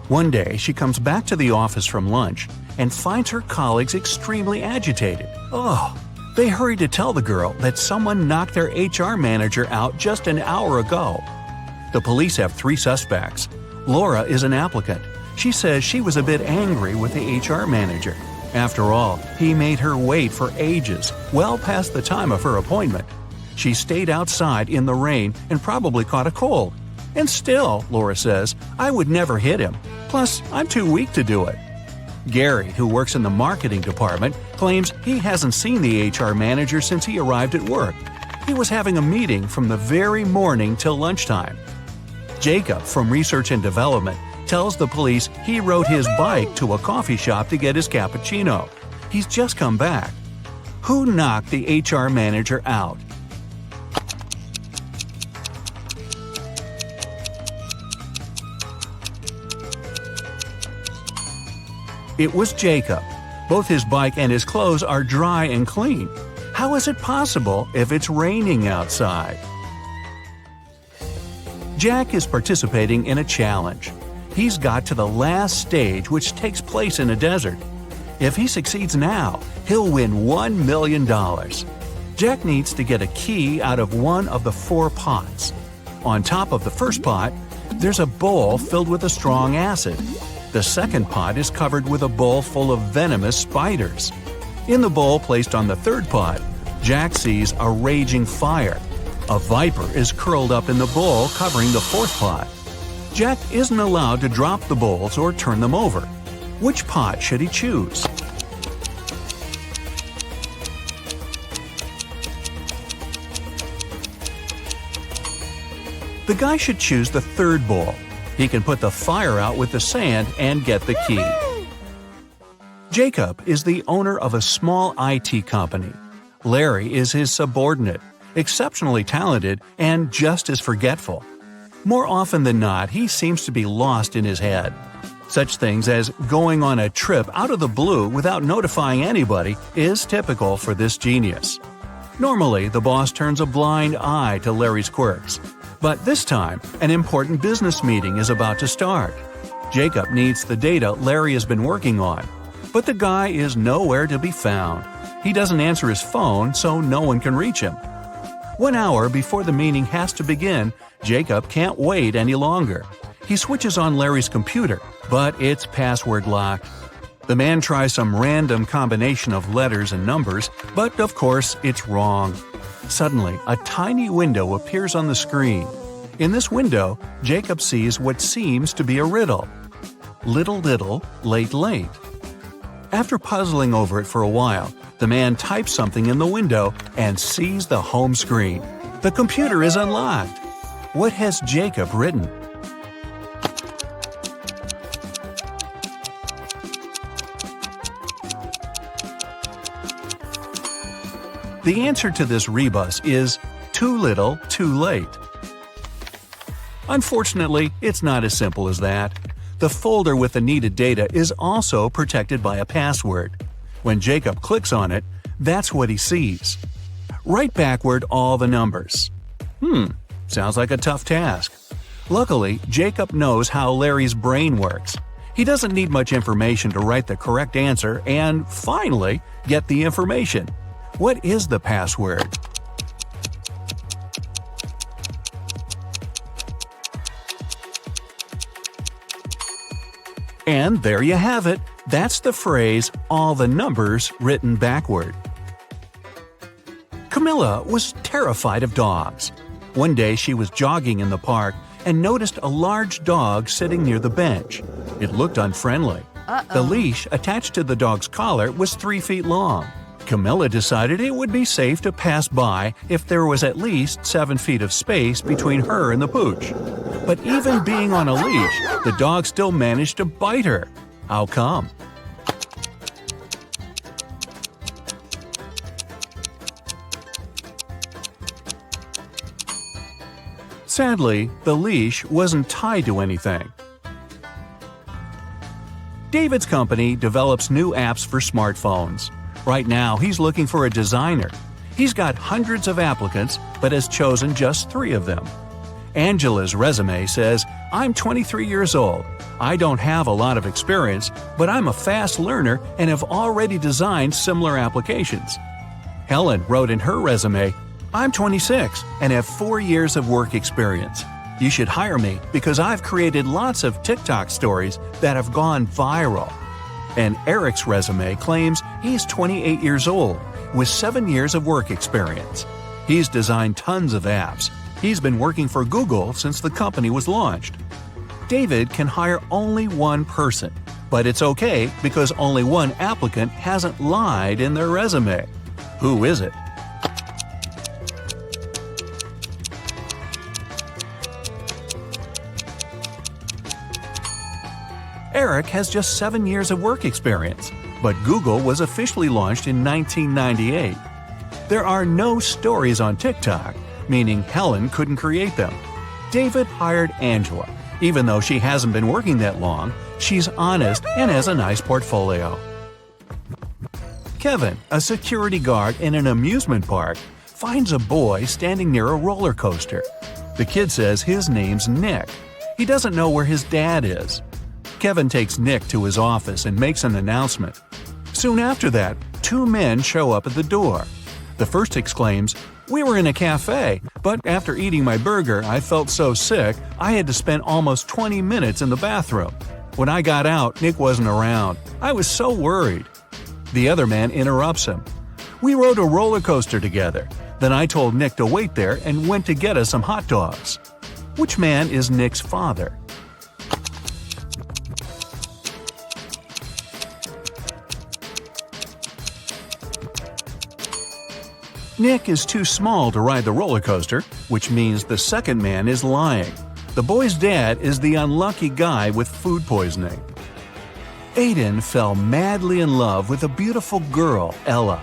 One day, she comes back to the office from lunch and finds her colleagues extremely agitated. Oh, they hurry to tell the girl that someone knocked their HR manager out just an hour ago. The police have 3 suspects. Laura is an applicant. She says she was a bit angry with the HR manager. After all, he made her wait for ages, well past the time of her appointment. She stayed outside in the rain and probably caught a cold. And still, Laura says, I would never hit him. Plus, I'm too weak to do it. Gary, who works in the marketing department, claims he hasn't seen the HR manager since he arrived at work. He was having a meeting from the very morning till lunchtime. Jacob, from research and development, tells the police he rode his bike to a coffee shop to get his cappuccino. He's just come back. Who knocked the HR manager out? It was Jacob. Both his bike and his clothes are dry and clean. How is it possible if it's raining outside? Jack is participating in a challenge. He's got to the last stage, which takes place in a desert. If he succeeds now, he'll win $1 million. Jack needs to get a key out of one of the 4 pots. On top of the first pot, there's a bowl filled with a strong acid. The second pot is covered with a bowl full of venomous spiders. In the bowl placed on the third pot, Jack sees a raging fire. A viper is curled up in the bowl covering the fourth pot. Jack isn't allowed to drop the bowls or turn them over. Which pot should he choose? The guy should choose the third bowl. He can put the fire out with the sand and get the key. Jacob is the owner of a small IT company. Larry is his subordinate, exceptionally talented and just as forgetful. More often than not, he seems to be lost in his head. Such things as going on a trip out of the blue without notifying anybody is typical for this genius. Normally, the boss turns a blind eye to Larry's quirks. But this time, an important business meeting is about to start. Jacob needs the data Larry has been working on, but the guy is nowhere to be found. He doesn't answer his phone, so no one can reach him. 1 hour before the meeting has to begin, Jacob can't wait any longer. He switches on Larry's computer, but it's password locked. The man tries some random combination of letters and numbers, but of course it's wrong. Suddenly, a tiny window appears on the screen. In this window, Jacob sees what seems to be a riddle. Little, little, late, late. After puzzling over it for a while, the man types something in the window and sees the home screen. The computer is unlocked. What has Jacob written? The answer to this rebus is too little, too late. Unfortunately, it's not as simple as that. The folder with the needed data is also protected by a password. When Jacob clicks on it, that's what he sees. Write backward all the numbers. Sounds like a tough task. Luckily, Jacob knows how Larry's brain works. He doesn't need much information to write the correct answer and, finally, get the information. What is the password? And there you have it. That's the phrase, all the numbers written backward. Camilla was terrified of dogs. One day she was jogging in the park and noticed a large dog sitting near the bench. It looked unfriendly. The leash attached to the dog's collar was 3 feet long. Camilla decided it would be safe to pass by if there was at least 7 feet of space between her and the pooch. But even being on a leash, the dog still managed to bite her. How come? Sadly, the leash wasn't tied to anything. David's company develops new apps for smartphones. Right now, he's looking for a designer. He's got hundreds of applicants, but has chosen just 3 of them. Angela's resume says, "I'm 23 years old. I don't have a lot of experience, but I'm a fast learner and have already designed similar applications." Helen wrote in her resume, "I'm 26 and have 4 years of work experience. You should hire me because I've created lots of TikTok stories that have gone viral." And Eric's resume claims he's 28 years old with 7 years of work experience. He's designed tons of apps. He's been working for Google since the company was launched. David can hire only one person, but it's okay because only one applicant hasn't lied in their resume. Who is it? Eric has just 7 years of work experience, but Google was officially launched in 1998. There are no stories on TikTok, meaning Helen couldn't create them. David hired Angela. Even though she hasn't been working that long, she's honest and has a nice portfolio. Kevin, a security guard in an amusement park, finds a boy standing near a roller coaster. The kid says his name's Nick. He doesn't know where his dad is. Kevin takes Nick to his office and makes an announcement. Soon after that, 2 men show up at the door. The first exclaims, "We were in a cafe, but after eating my burger, I felt so sick I had to spend almost 20 minutes in the bathroom. When I got out, Nick wasn't around. I was so worried." The other man interrupts him. "We rode a roller coaster together. Then I told Nick to wait there and went to get us some hot dogs." Which man is Nick's father? Nick is too small to ride the roller coaster, which means the second man is lying. The boy's dad is the unlucky guy with food poisoning. Aiden fell madly in love with a beautiful girl, Ella.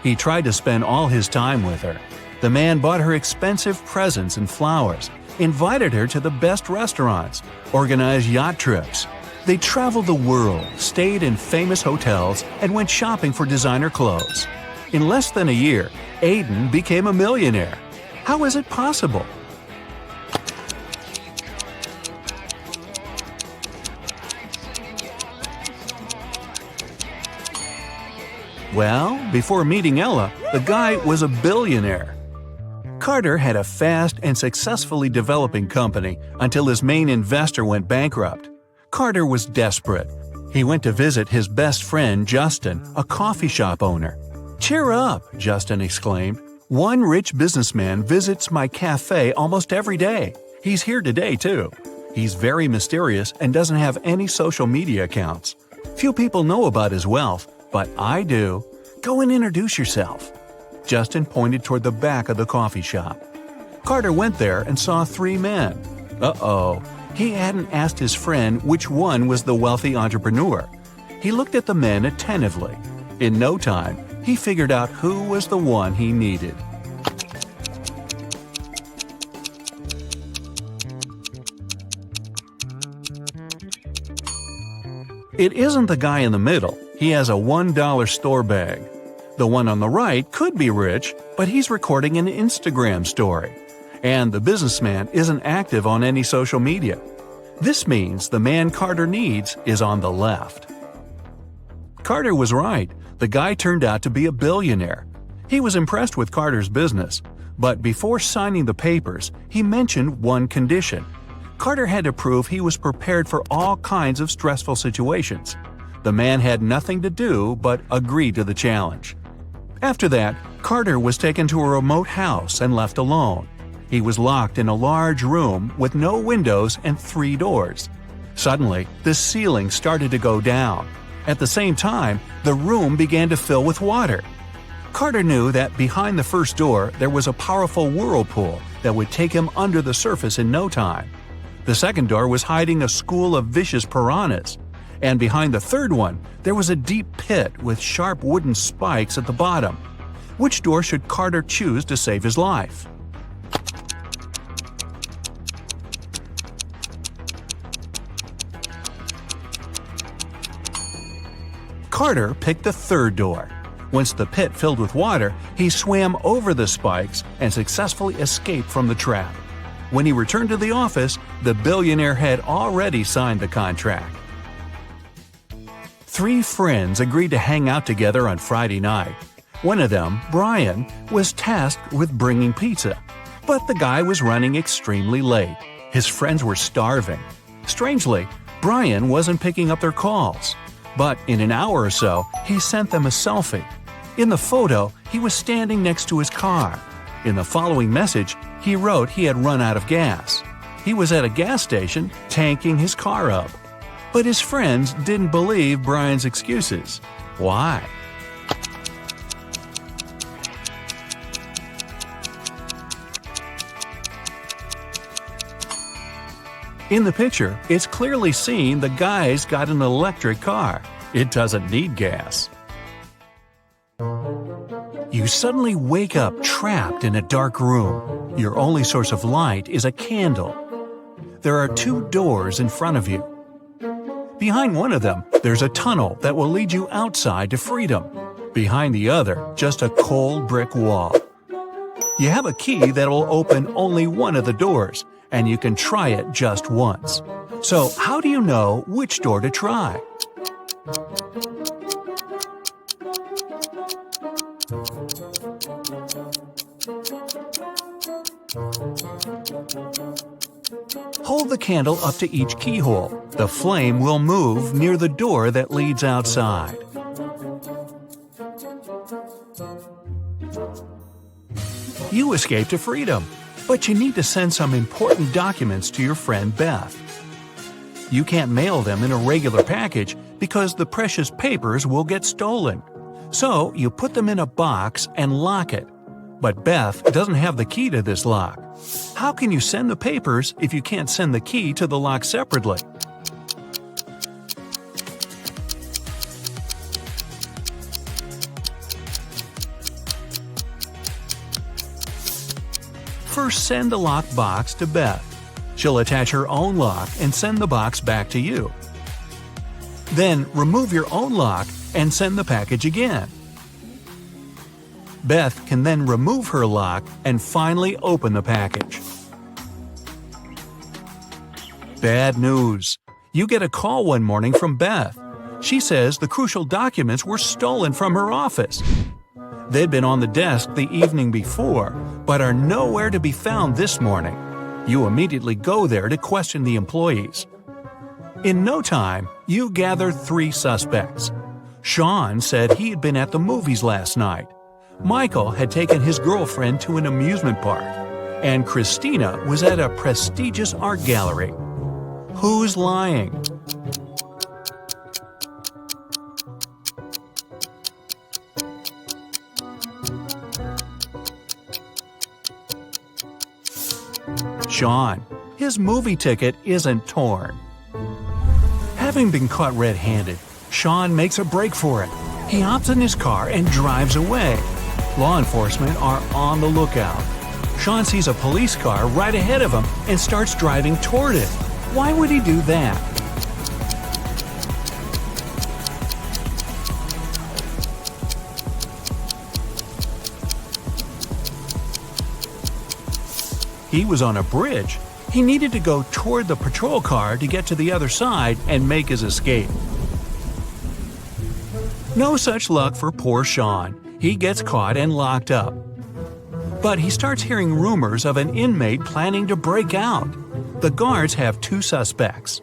He tried to spend all his time with her. The man bought her expensive presents and flowers, invited her to the best restaurants, organized yacht trips. They traveled the world, stayed in famous hotels, and went shopping for designer clothes. In less than a year, Aiden became a millionaire. How is it possible? Well, before meeting Ella, the guy was a billionaire. Carter had a fast and successfully developing company until his main investor went bankrupt. Carter was desperate. He went to visit his best friend Justin, a coffee shop owner. "Cheer up," Justin exclaimed. "One rich businessman visits my cafe almost every day. He's here today, too. He's very mysterious and doesn't have any social media accounts. Few people know about his wealth, but I do. Go and introduce yourself." Justin pointed toward the back of the coffee shop. Carter went there and saw 3 men. Uh-oh. He hadn't asked his friend which one was the wealthy entrepreneur. He looked at the men attentively. In no time, he figured out who was the one he needed. It isn't the guy in the middle. He has a $1 store bag. The one on the right could be rich, but he's recording an Instagram story. And the businessman isn't active on any social media. This means the man Carter needs is on the left. Carter was right. The guy turned out to be a billionaire. He was impressed with Carter's business, but before signing the papers, he mentioned one condition. Carter had to prove he was prepared for all kinds of stressful situations. The man had nothing to do but agree to the challenge. After that, Carter was taken to a remote house and left alone. He was locked in a large room with no windows and 3 doors. Suddenly, the ceiling started to go down. At the same time, the room began to fill with water. Carter knew that behind the first door there was a powerful whirlpool that would take him under the surface in no time. The second door was hiding a school of vicious piranhas. And behind the third one, there was a deep pit with sharp wooden spikes at the bottom. Which door should Carter choose to save his life? Carter picked the third door. Once the pit filled with water, he swam over the spikes and successfully escaped from the trap. When he returned to the office, the billionaire had already signed the contract. 3 friends agreed to hang out together on Friday night. One of them, Brian, was tasked with bringing pizza. But the guy was running extremely late. His friends were starving. Strangely, Brian wasn't picking up their calls. But in an hour or so, he sent them a selfie. In the photo, he was standing next to his car. In the following message, he wrote he had run out of gas. He was at a gas station, tanking his car up. But his friends didn't believe Brian's excuses. Why? In the picture, it's clearly seen the guy's got an electric car. It doesn't need gas. You suddenly wake up trapped in a dark room. Your only source of light is a candle. There are 2 doors in front of you. Behind one of them, there's a tunnel that will lead you outside to freedom. Behind the other, just a cold brick wall. You have a key that will open only one of the doors, and you can try it just once. So, how do you know which door to try? Hold the candle up to each keyhole. The flame will move near the door that leads outside. You escape to freedom, but you need to send some important documents to your friend Beth. You can't mail them in a regular package because the precious papers will get stolen. So you put them in a box and lock it. But Beth doesn't have the key to this lock. How can you send the papers if you can't send the key to the lock separately? First, send the locked box to Beth. She'll attach her own lock and send the box back to you. Then remove your own lock and send the package again. Beth can then remove her lock and finally open the package. Bad news. You get a call one morning from Beth. She says the crucial documents were stolen from her office. They'd been on the desk the evening before, but are nowhere to be found this morning. You immediately go there to question the employees. In no time, you gather 3 suspects. Sean said he had been at the movies last night. Michael had taken his girlfriend to an amusement park, and Christina was at a prestigious art gallery. Who's lying? Sean. His movie ticket isn't torn. Having been caught red-handed, Sean makes a break for it. He hops in his car and drives away. Law enforcement are on the lookout. Sean sees a police car right ahead of him and starts driving toward it. Why would he do that? He was on a bridge. He needed to go toward the patrol car to get to the other side and make his escape. No such luck for poor Sean. He gets caught and locked up. But he starts hearing rumors of an inmate planning to break out. The guards have 2 suspects.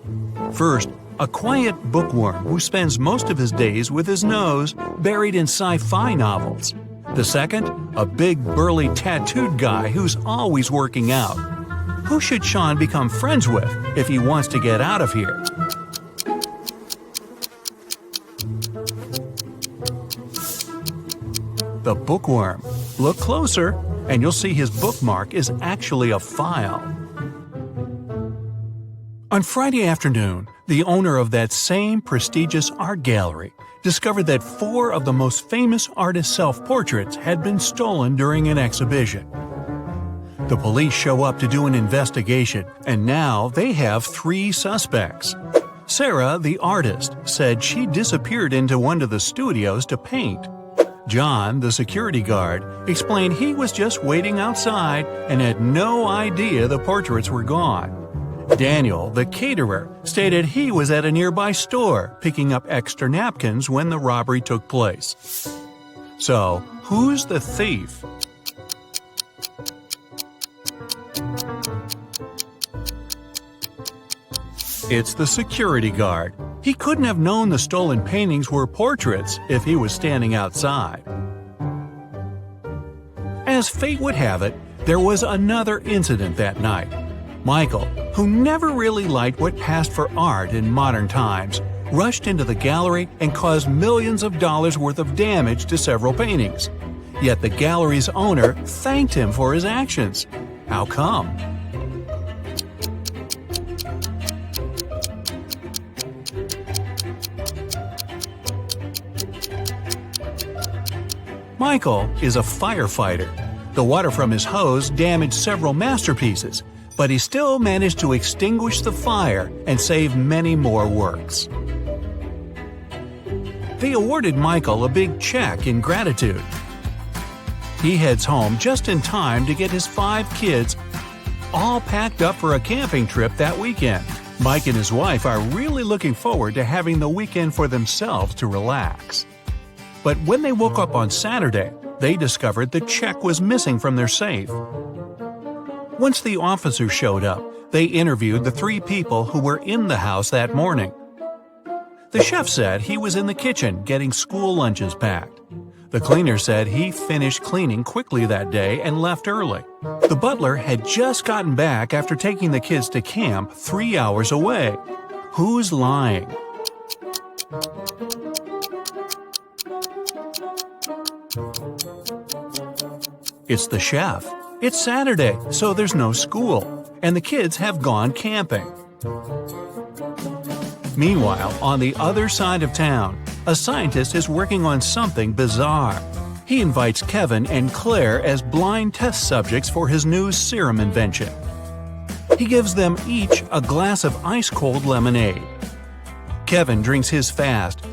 First, a quiet bookworm who spends most of his days with his nose buried in sci-fi novels. The second, a big burly tattooed guy who's always working out. Who should Sean become friends with if he wants to get out of here? The bookworm. Look closer, and you'll see his bookmark is actually a file. On Friday afternoon, the owner of that same prestigious art gallery discovered that 4 of the most famous artists' self-portraits had been stolen during an exhibition. The police show up to do an investigation, and now they have 3 suspects. Sarah, the artist, said she disappeared into one of the studios to paint. John, the security guard, explained he was just waiting outside and had no idea the portraits were gone. Daniel, the caterer, stated he was at a nearby store picking up extra napkins when the robbery took place. So, who's the thief? It's the security guard. He couldn't have known the stolen paintings were portraits if he was standing outside. As fate would have it, there was another incident that night. Michael, who never really liked what passed for art in modern times, rushed into the gallery and caused millions of dollars worth of damage to several paintings. Yet the gallery's owner thanked him for his actions. How come? Michael is a firefighter. The water from his hose damaged several masterpieces, but he still managed to extinguish the fire and save many more works. They awarded Michael a big check in gratitude. He heads home just in time to get his 5 kids all packed up for a camping trip that weekend. Mike and his wife are really looking forward to having the weekend for themselves to relax. But when they woke up on Saturday, they discovered the check was missing from their safe. Once the officers showed up, they interviewed the 3 people who were in the house that morning. The chef said he was in the kitchen getting school lunches packed. The cleaner said he finished cleaning quickly that day and left early. The butler had just gotten back after taking the kids to camp 3 hours away. Who's lying? It's the chef. It's Saturday, so there's no school, and the kids have gone camping. Meanwhile, on the other side of town, a scientist is working on something bizarre. He invites Kevin and Claire as blind test subjects for his new serum invention. He gives them each a glass of ice-cold lemonade. Kevin drinks his fast,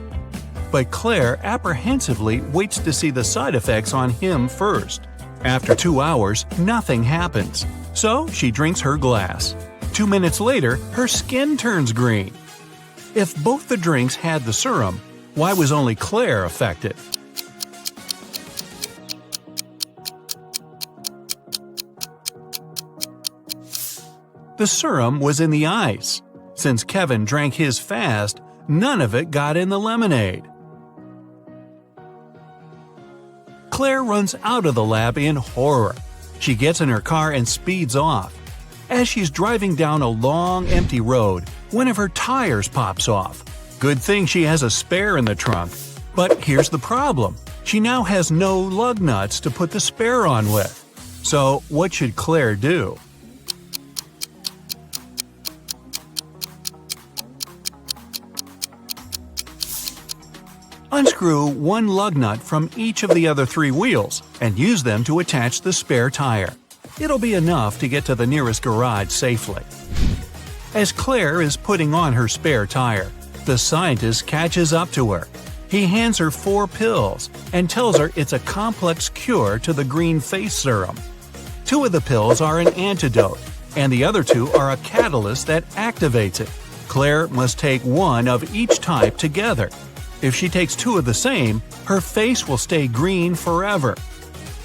but Claire apprehensively waits to see the side effects on him first. After 2 hours, nothing happens, so she drinks her glass. 2 minutes later, her skin turns green. If both the drinks had the serum, why was only Claire affected? The serum was in the ice. Since Kevin drank his fast, none of it got in the lemonade. Claire runs out of the lab in horror. She gets in her car and speeds off. As she's driving down a long, empty road, one of her tires pops off. Good thing she has a spare in the trunk. But here's the problem. She now has no lug nuts to put the spare on with. So what should Claire do? Unscrew one lug nut from each of the other 3 wheels and use them to attach the spare tire. It'll be enough to get to the nearest garage safely. As Claire is putting on her spare tire, the scientist catches up to her. He hands her 4 pills and tells her it's a complex cure to the green face serum. 2 of the pills are an antidote, and the other 2 are a catalyst that activates it. Claire must take 1 of each type together. If she takes 2 of the same, her face will stay green forever.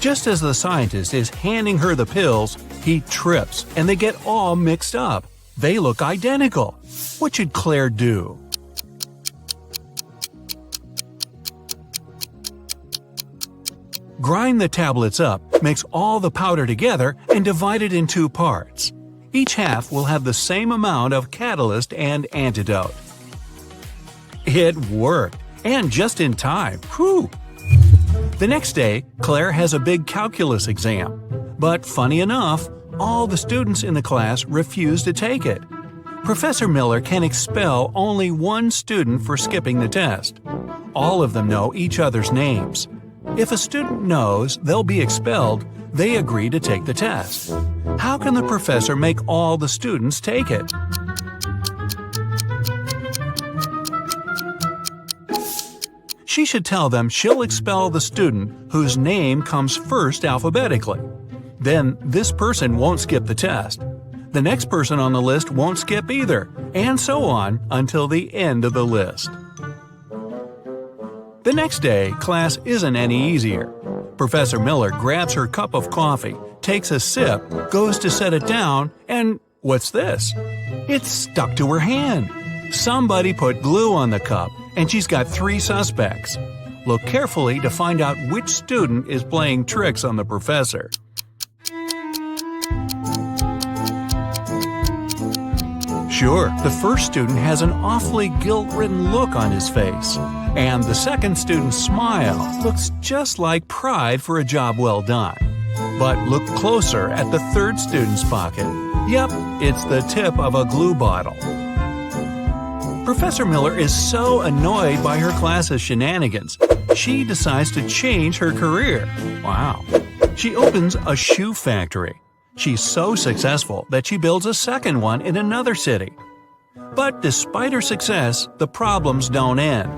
Just as the scientist is handing her the pills, he trips and they get all mixed up. They look identical. What should Claire do? Grind the tablets up, mix all the powder together, and divide it in 2 parts. Each half will have the same amount of catalyst and antidote. It worked, and just in time. Whew! The next day, Claire has a big calculus exam. But funny enough, all the students in the class refuse to take it. Professor Miller can expel only one student for skipping the test. All of them know each other's names. If a student knows they'll be expelled, they agree to take the test. How can the professor make all the students take it? She should tell them she'll expel the student whose name comes first alphabetically. Then this person won't skip the test. The next person on the list won't skip either, and so on until the end of the list. The next day, class isn't any easier. Professor Miller grabs her cup of coffee, takes a sip, goes to set it down, and what's this? It's stuck to her hand. Somebody put glue on the cup, and she's got 3 suspects. Look carefully to find out which student is playing tricks on the professor. Sure, the first student has an awfully guilt-ridden look on his face, and the second student's smile looks just like pride for a job well done. But look closer at the third student's pocket. Yep, it's the tip of a glue bottle. Professor Miller is so annoyed by her class's shenanigans, she decides to change her career. Wow. She opens a shoe factory. She's so successful that she builds a second one in another city. But despite her success, the problems don't end.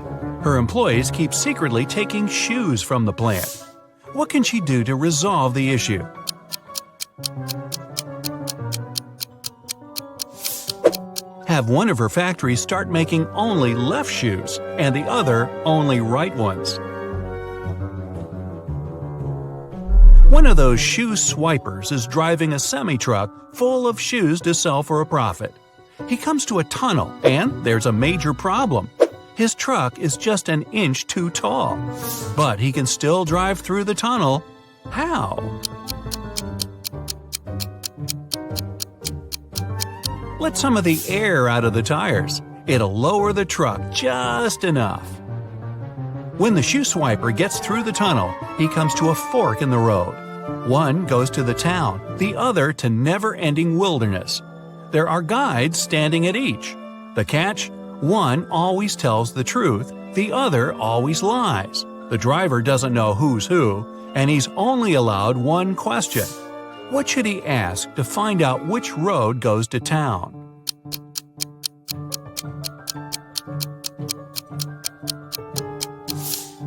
Her employees keep secretly taking shoes from the plant. What can she do to resolve the issue? Have one of her factories start making only left shoes and the other only right ones. One of those shoe swipers is driving a semi-truck full of shoes to sell for a profit. He comes to a tunnel, and there's a major problem. His truck is just an inch too tall. But he can still drive through the tunnel. How? Let some of the air out of the tires. It'll lower the truck just enough. When the shoe swiper gets through the tunnel, he comes to a fork in the road. One goes to the town, the other to never-ending wilderness. There are guides standing at each. The catch? One always tells the truth, the other always lies. The driver doesn't know who's who, and he's only allowed one question. What should he ask to find out which road goes to town?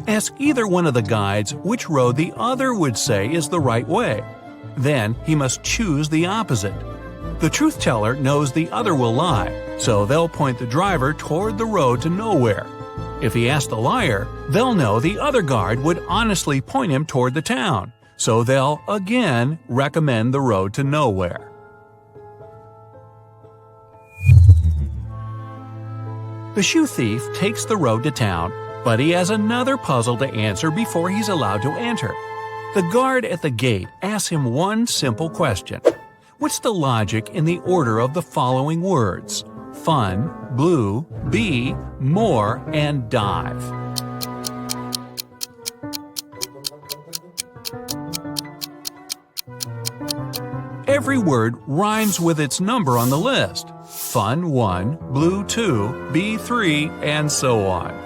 Ask either one of the guides which road the other would say is the right way. Then he must choose the opposite. The truth teller knows the other will lie, so they'll point the driver toward the road to nowhere. If he asks the liar, they'll know the other guard would honestly point him toward the town, so they'll again recommend the road to nowhere. The shoe thief takes the road to town, but he has another puzzle to answer before he's allowed to enter. The guard at the gate asks him one simple question. What's the logic in the order of the following words? Fun, blue, bee, more, and dive. Every word rhymes with its number on the list. Fun 1, blue 2, bee 3, and so on.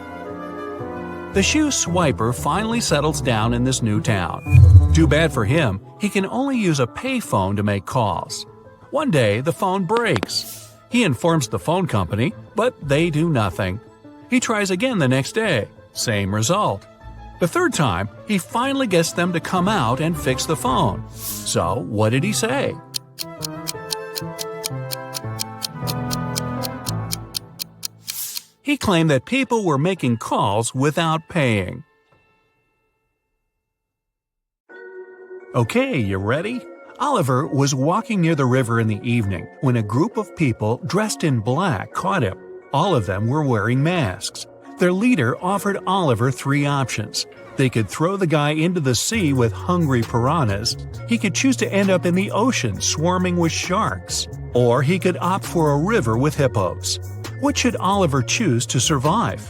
The shoe swiper finally settles down in this new town. Too bad for him, he can only use a payphone to make calls. One day, the phone breaks. He informs the phone company, but they do nothing. He tries again the next day. Same result. The third time, he finally gets them to come out and fix the phone. So, what did he say? He claimed that people were making calls without paying. Okay, you ready? Oliver was walking near the river in the evening when a group of people dressed in black caught him. All of them were wearing masks. Their leader offered Oliver 3 options. They could throw the guy into the sea with hungry piranhas, he could choose to end up in the ocean swarming with sharks, or he could opt for a river with hippos. What should Oliver choose to survive?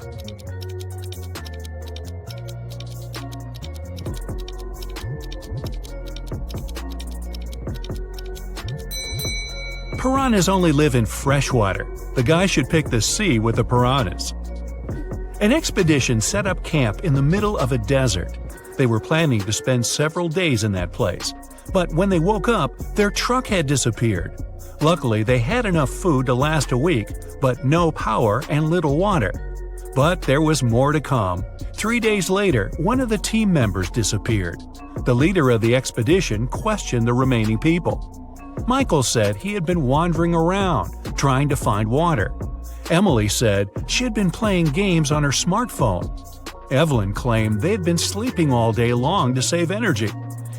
Piranhas only live in fresh water. The guy should pick the sea with the piranhas. An expedition set up camp in the middle of a desert. They were planning to spend several days in that place, but when they woke up, their truck had disappeared. Luckily, they had enough food to last a week, but no power and little water. But there was more to come. 3 days later, one of the team members disappeared. The leader of the expedition questioned the remaining people. Michael said he had been wandering around, trying to find water. Emily said she had been playing games on her smartphone. Evelyn claimed they had been sleeping all day long to save energy.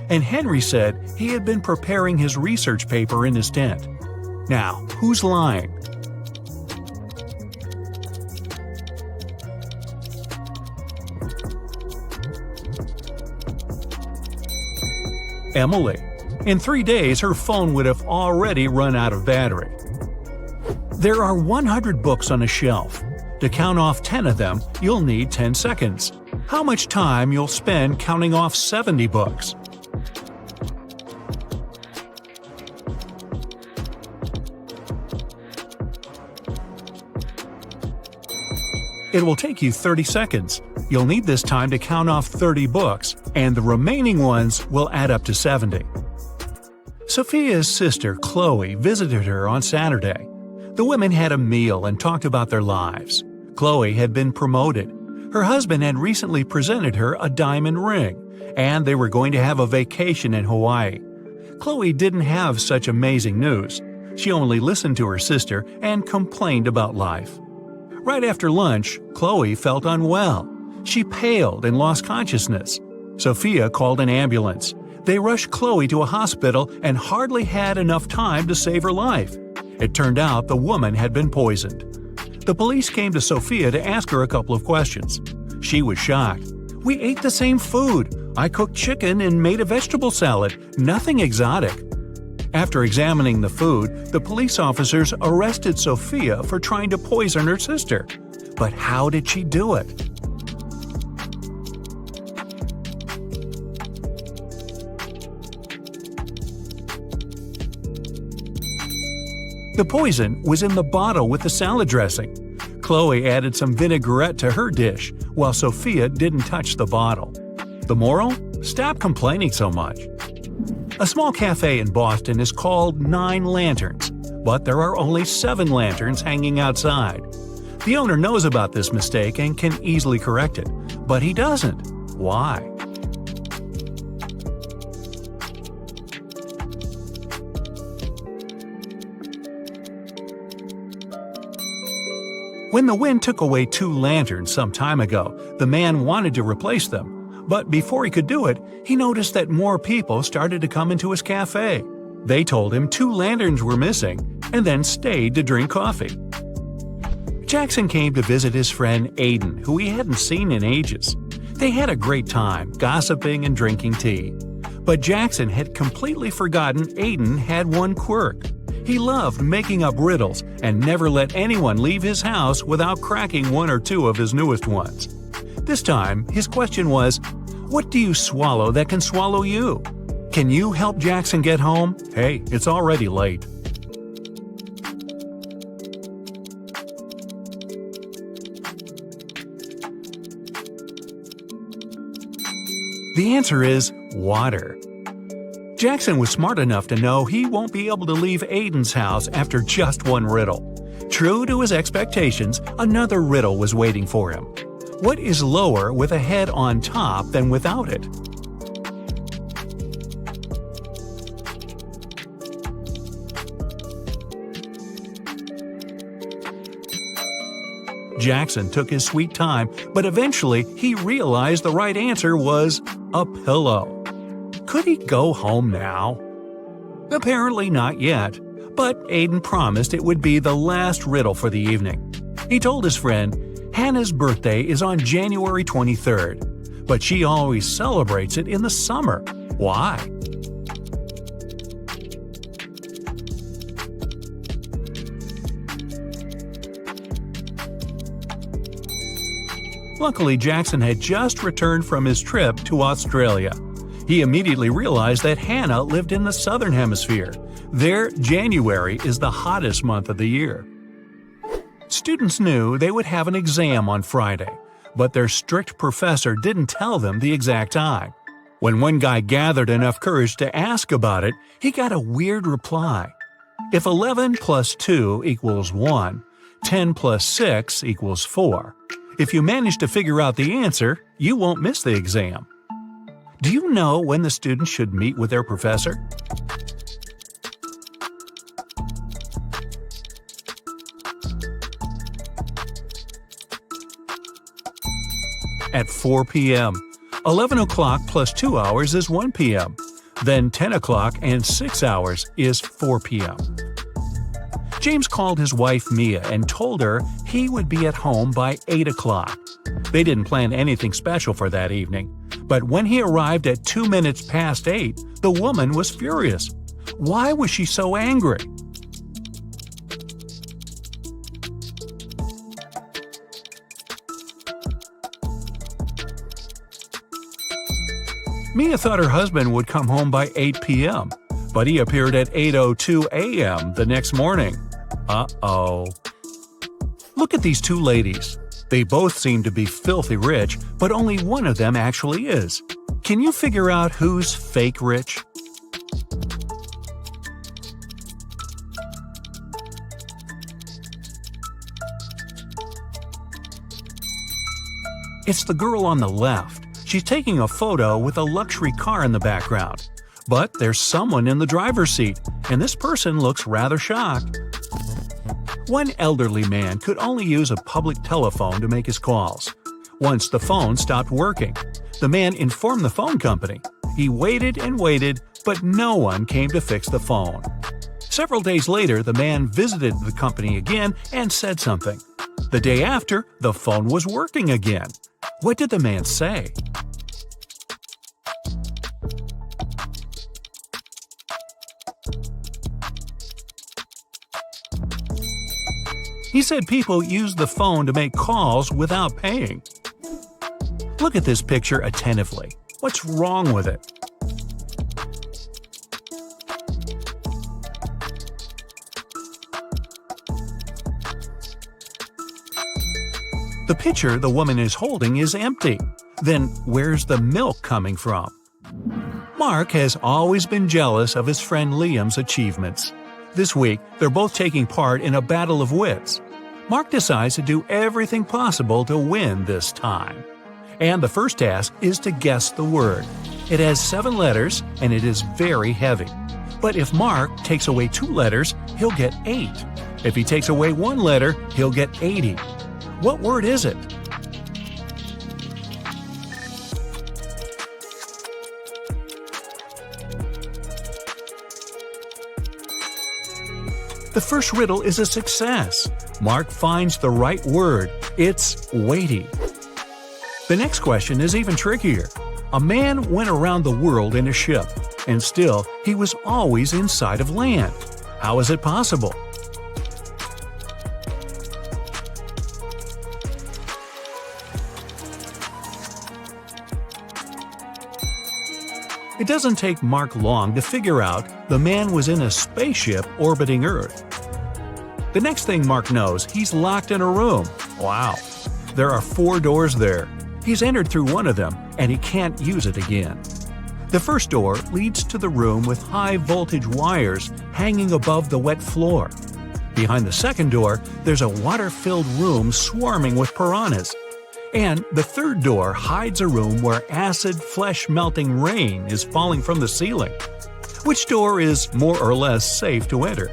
And Henry said he had been preparing his research paper in his tent. Now, who's lying? Emily. In 3 days, her phone would have already run out of battery. There are 100 books on a shelf. To count off 10 of them, you'll need 10 seconds. How much time you'll spend counting off 70 books? It will take you 30 seconds. You'll need this time to count off 30 books, and the remaining ones will add up to 70. Sophia's sister, Chloe, visited her on Saturday. The women had a meal and talked about their lives. Chloe had been promoted. Her husband had recently presented her a diamond ring, and they were going to have a vacation in Hawaii. Chloe didn't have such amazing news. She only listened to her sister and complained about life. Right after lunch, Chloe felt unwell. She paled and lost consciousness. Sophia called an ambulance. They rushed Chloe to a hospital and hardly had enough time to save her life. It turned out the woman had been poisoned. The police came to Sophia to ask her a couple of questions. She was shocked. "We ate the same food. I cooked chicken and made a vegetable salad. Nothing exotic." After examining the food, the police officers arrested Sophia for trying to poison her sister. But how did she do it? The poison was in the bottle with the salad dressing. Chloe added some vinaigrette to her dish, while Sophia didn't touch the bottle. The moral? Stop complaining so much. A small cafe in Boston is called 9 Lanterns, but there are only 7 lanterns hanging outside. The owner knows about this mistake and can easily correct it, but he doesn't. Why? When the wind took away 2 lanterns some time ago, the man wanted to replace them. But before he could do it, he noticed that more people started to come into his cafe. They told him 2 lanterns were missing, and then stayed to drink coffee. Jackson came to visit his friend Aiden, who he hadn't seen in ages. They had a great time, gossiping and drinking tea. But Jackson had completely forgotten Aiden had one quirk. He loved making up riddles and never let anyone leave his house without cracking 1 or 2 of his newest ones. This time, his question was, "What do you swallow that can swallow you?" Can you help Jackson get home? Hey, it's already late. The answer is water. Jackson was smart enough to know he won't be able to leave Aiden's house after just 1 riddle. True to his expectations, another riddle was waiting for him. What is lower with a head on top than without it? Jackson took his sweet time, but eventually he realized the right answer was a pillow. Could he go home now? Apparently not yet, but Aiden promised it would be the last riddle for the evening. He told his friend, Hannah's birthday is on January 23rd, but she always celebrates it in the summer. Why? Luckily, Jackson had just returned from his trip to Australia. He immediately realized that Hannah lived in the southern hemisphere. There, January is the hottest month of the year. Students knew they would have an exam on Friday, but their strict professor didn't tell them the exact time. When one guy gathered enough courage to ask about it, he got a weird reply. If 11 plus 2 equals 1, 10 plus 6 equals 4. If you manage to figure out the answer, you won't miss the exam. Do you know when the students should meet with their professor? At 4 p.m. 11 o'clock plus 2 hours is 1 p.m. Then 10 o'clock and 6 hours is 4 p.m. James called his wife Mia and told her he would be at home by 8 o'clock. They didn't plan anything special for that evening, but when he arrived at 2 minutes past 8, the woman was furious. Why was she so angry? Mia thought her husband would come home by 8 p.m., but he appeared at 8:02 a.m. the next morning. Uh-oh. Look at these two ladies. They both seem to be filthy rich, but only one of them actually is. Can you figure out who's fake rich? It's the girl on the left. She's taking a photo with a luxury car in the background. But there's someone in the driver's seat, and this person looks rather shocked. One elderly man could only use a public telephone to make his calls. Once the phone stopped working, the man informed the phone company. He waited and waited, but no one came to fix the phone. Several days later, the man visited the company again and said something. The day after, the phone was working again. What did the man say? He said people use the phone to make calls without paying. Look at this picture attentively. What's wrong with it? The pitcher the woman is holding is empty. Then where's the milk coming from? Mark has always been jealous of his friend Liam's achievements. This week, they're both taking part in a battle of wits. Mark decides to do everything possible to win this time. And the first task is to guess the word. It has 7 letters and it is very heavy. But if Mark takes away 2 letters, he'll get 8. If he takes away 1 letter, he'll get 80. What word is it? The first riddle is a success. Mark finds the right word. It's weighty. The next question is even trickier. A man went around the world in a ship, and still he was always in sight of land. How is it possible? It doesn't take Mark long to figure out the man was in a spaceship orbiting Earth. The next thing Mark knows, he's locked in a room. Wow. There are 4 doors there. He's entered through one of them, and he can't use it again. The first door leads to the room with high-voltage wires hanging above the wet floor. Behind the second door, there's a water-filled room swarming with piranhas. And the third door hides a room where acid, flesh-melting rain is falling from the ceiling. Which door is more or less safe to enter?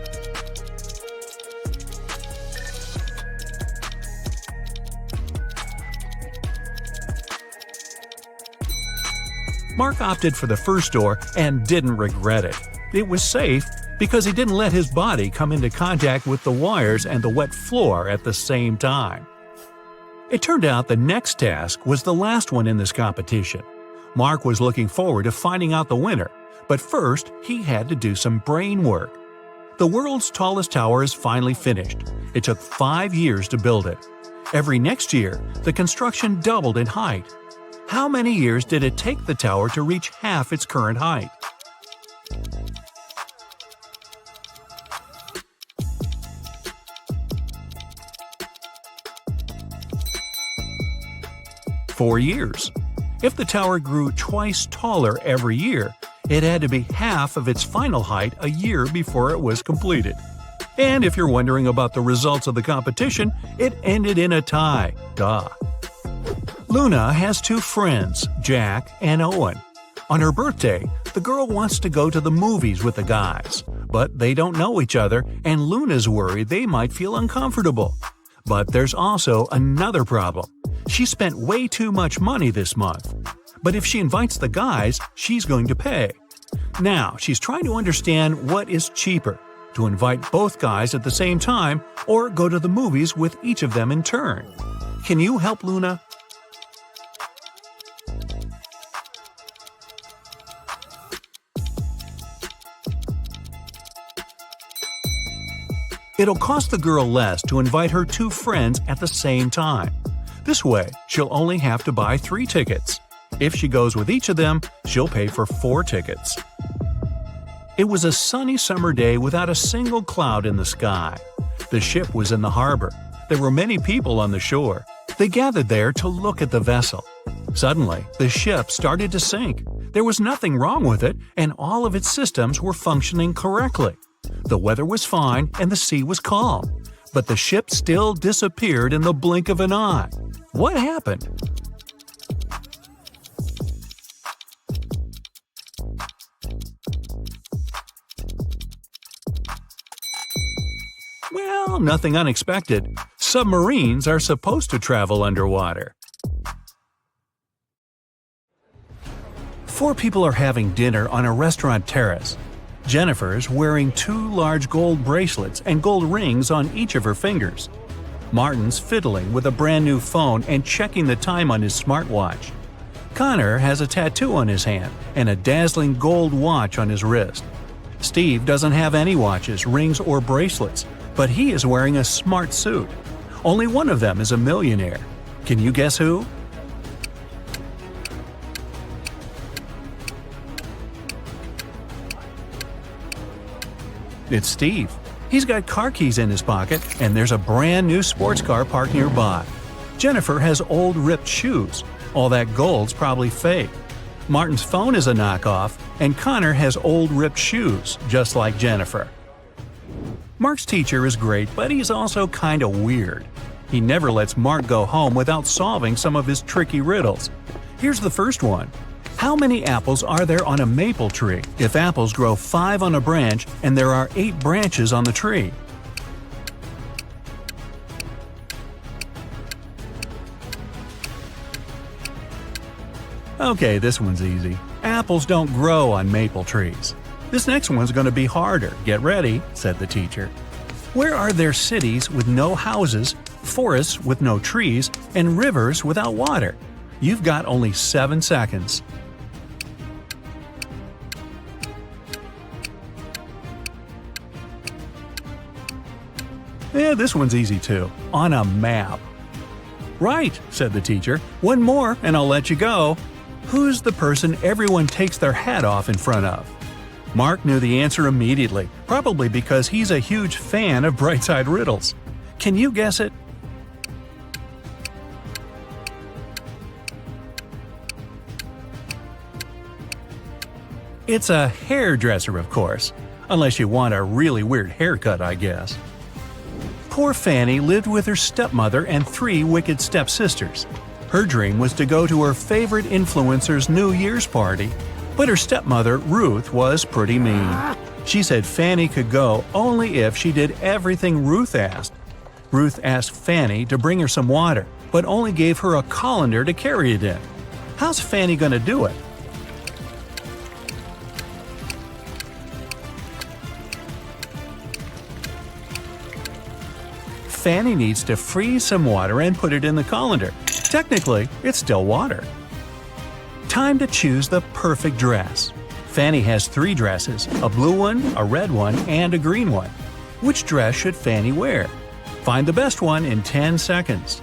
Mark opted for the first door and didn't regret it. It was safe because he didn't let his body come into contact with the wires and the wet floor at the same time. It turned out the next task was the last one in this competition. Mark was looking forward to finding out the winner, but first he had to do some brain work. The world's tallest tower is finally finished. It took 5 years to build it. Every next year, the construction doubled in height. How many years did it take the tower to reach half its current height? "4 years. If the tower grew twice taller every year, it had to be half of its final height a year before it was completed. And if you're wondering about the results of the competition, it ended in a tie. Duh. Luna has 2 friends, Jack and Owen. On her birthday, the girl wants to go to the movies with the guys, but they don't know each other and Luna's worried they might feel uncomfortable. But there's also another problem. She spent way too much money this month. But if she invites the guys, she's going to pay. Now, she's trying to understand what is cheaper, to invite both guys at the same time or go to the movies with each of them in turn. Can you help Luna? It'll cost the girl less to invite her 2 friends at the same time. This way, she'll only have to buy 3 tickets. If she goes with each of them, she'll pay for 4 tickets. It was a sunny summer day without a single cloud in the sky. The ship was in the harbor. There were many people on the shore. They gathered there to look at the vessel. Suddenly, the ship started to sink. There was nothing wrong with it, and all of its systems were functioning correctly. The weather was fine and the sea was calm. But the ship still disappeared in the blink of an eye. What happened? Well, nothing unexpected. Submarines are supposed to travel underwater. 4 people are having dinner on a restaurant terrace. Jennifer's wearing 2 large gold bracelets and gold rings on each of her fingers. Martin's fiddling with a brand new phone and checking the time on his smartwatch. Connor has a tattoo on his hand and a dazzling gold watch on his wrist. Steve doesn't have any watches, rings, or bracelets, but he is wearing a smart suit. Only one of them is a millionaire. Can you guess who? It's Steve. He's got car keys in his pocket, and there's a brand new sports car parked nearby. Jennifer has old ripped shoes. All that gold's probably fake. Martin's phone is a knockoff, and Connor has old ripped shoes, just like Jennifer. Mark's teacher is great, but he's also kinda weird. He never lets Mark go home without solving some of his tricky riddles. Here's the first one. How many apples are there on a maple tree if apples grow 5 on a branch and there are 8 branches on the tree? Okay, this one's easy. Apples don't grow on maple trees. This next one's going to be harder. Get ready, said the teacher. Where are there cities with no houses, forests with no trees, and rivers without water? You've got only 7 seconds. Yeah, this one's easy too. On a map. Right, said the teacher. One more and I'll let you go. Who's the person everyone takes their hat off in front of? Mark knew the answer immediately, probably because he's a huge fan of Brightside riddles. Can you guess it? It's a hairdresser, of course. Unless you want a really weird haircut, I guess. Poor Fanny lived with her stepmother and 3 wicked stepsisters. Her dream was to go to her favorite influencer's New Year's party, but her stepmother, Ruth, was pretty mean. She said Fanny could go only if she did everything Ruth asked. Ruth asked Fanny to bring her some water, but only gave her a colander to carry it in. How's Fanny gonna do it? Fanny needs to freeze some water and put it in the colander. Technically, it's still water. Time to choose the perfect dress. Fanny has 3 dresses, a blue one, a red one, and a green one. Which dress should Fanny wear? Find the best one in 10 seconds.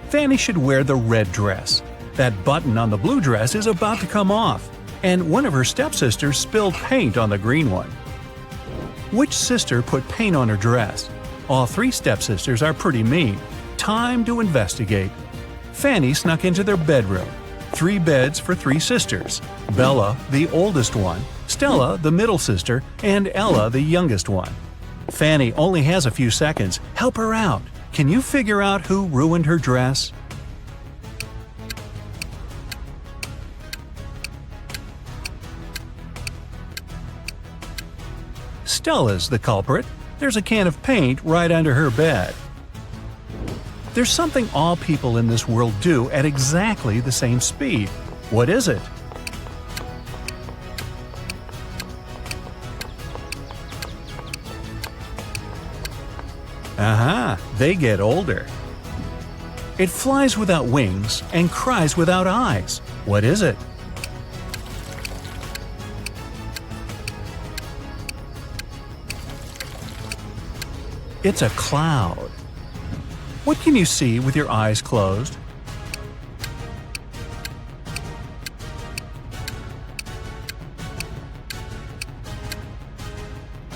Fanny should wear the red dress. That button on the blue dress is about to come off, and one of her stepsisters spilled paint on the green one. Which sister put paint on her dress? All 3 stepsisters are pretty mean. Time to investigate. Fanny snuck into their bedroom. 3 beds for 3 sisters. Bella, the oldest one, Stella, the middle sister, and Ella, the youngest one. Fanny only has a few seconds. Help her out. Can you figure out who ruined her dress? Stella's the culprit. There's a can of paint right under her bed. There's something all people in this world do at exactly the same speed. What is it? Aha, they get older. It flies without wings and cries without eyes. What is it? It's a cloud. What can you see with your eyes closed?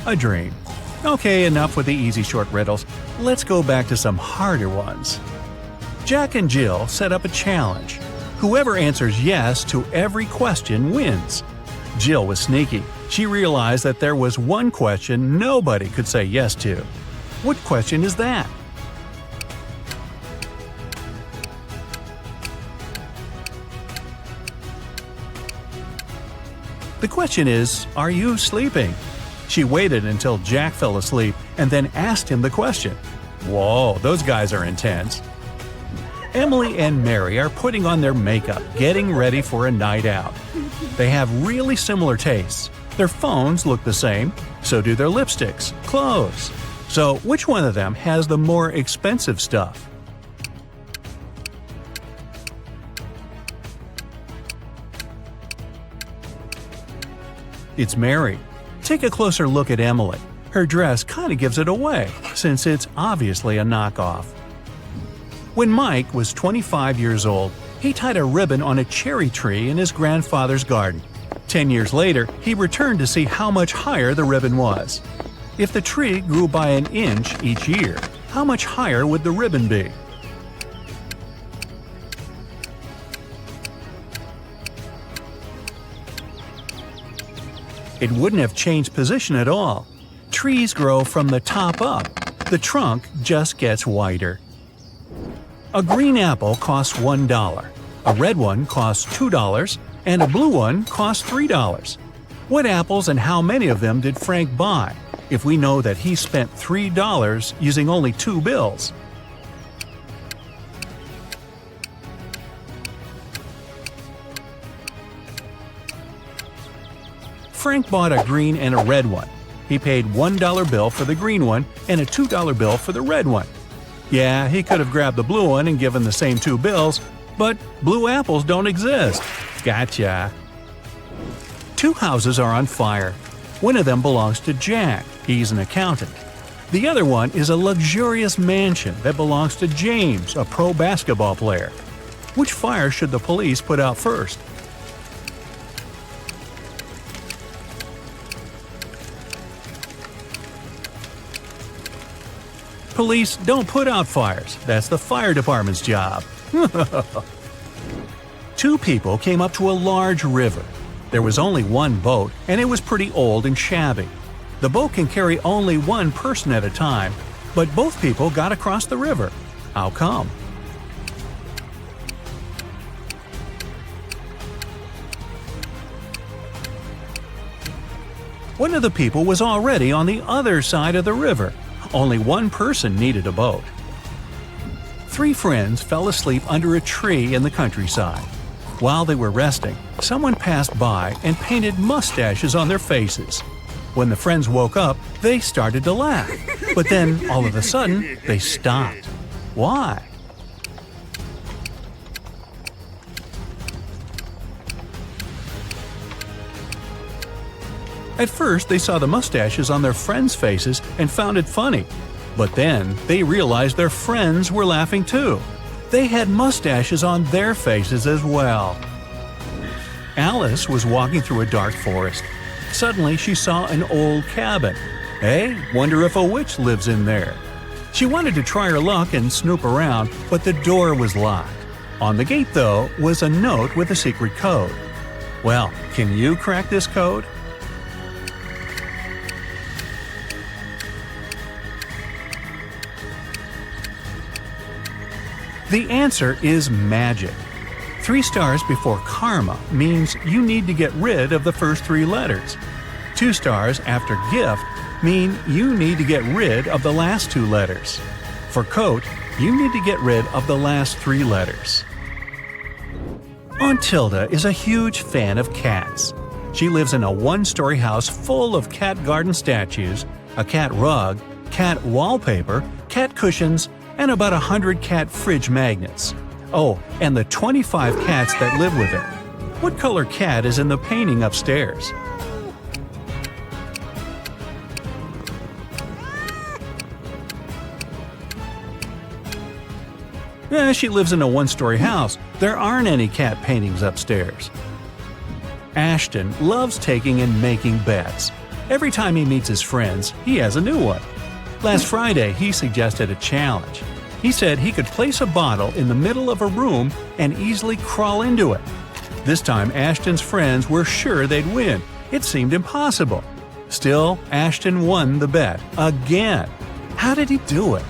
A dream. Okay, enough with the easy short riddles. Let's go back to some harder ones. Jack and Jill set up a challenge. Whoever answers yes to every question wins. Jill was sneaky. She realized that there was one question nobody could say yes to. What question is that? The question is, are you sleeping? She waited until Jack fell asleep and then asked him the question. Whoa, those guys are intense. Emily and Mary are putting on their makeup, getting ready for a night out. They have really similar tastes. Their phones look the same, so do their lipsticks, clothes. So which one of them has the more expensive stuff? It's Mary. Take a closer look at Emily. Her dress kind of gives it away, since it's obviously a knockoff. When Mike was 25 years old, he tied a ribbon on a cherry tree in his grandfather's garden. 10 years later, he returned to see how much higher the ribbon was. If the tree grew by an inch each year, how much higher would the ribbon be? It wouldn't have changed position at all. Trees grow from the top up. The trunk just gets wider. A green apple costs $1, a red one costs $2, and a blue one costs $3. What apples and how many of them did Frank buy, if we know that he spent $3 using only 2 bills? Frank bought a green and a red one. He paid $1 bill for the green one and a $2 bill for the red one. Yeah, he could have grabbed the blue one and given the same 2 bills, but blue apples don't exist. Gotcha. 2 houses are on fire. One of them belongs to Jack. He's an accountant. The other one is a luxurious mansion that belongs to James, a pro basketball player. Which fire should the police put out first? Police don't put out fires. That's the fire department's job. 2 people came up to a large river. There was only one boat, and it was pretty old and shabby. The boat can carry only one person at a time, but both people got across the river. How come? One of the people was already on the other side of the river. Only one person needed a boat. Three friends fell asleep under a tree in the countryside. While they were resting, someone passed by and painted mustaches on their faces. When the friends woke up, they started to laugh. But then, all of a sudden, they stopped. Why? At first, they saw the mustaches on their friends' faces and found it funny. But then, they realized their friends were laughing too. They had mustaches on their faces as well. Alice was walking through a dark forest. Suddenly, she saw an old cabin. Hey, wonder if a witch lives in there. She wanted to try her luck and snoop around, but the door was locked. On the gate, though, was a note with a secret code. Well, can you crack this code? The answer is magic. 3 stars before karma means you need to get rid of the first 3 letters. 2 stars after gift mean you need to get rid of the last 2 letters. For coat, you need to get rid of the last 3 letters. Aunt Tilda is a huge fan of cats. She lives in a 1-story house full of cat garden statues, a cat rug, cat wallpaper, cat cushions, and about 100 cat fridge magnets. Oh, and the 25 cats that live with her. What color cat is in the painting upstairs? She lives in a 1-story house. There aren't any cat paintings upstairs. Ashton loves taking and making bets. Every time he meets his friends, he has a new one. Last Friday, he suggested a challenge. He said he could place a bottle in the middle of a room and easily crawl into it. This time, Ashton's friends were sure they'd win. It seemed impossible. Still, Ashton won the bet again. How did he do it?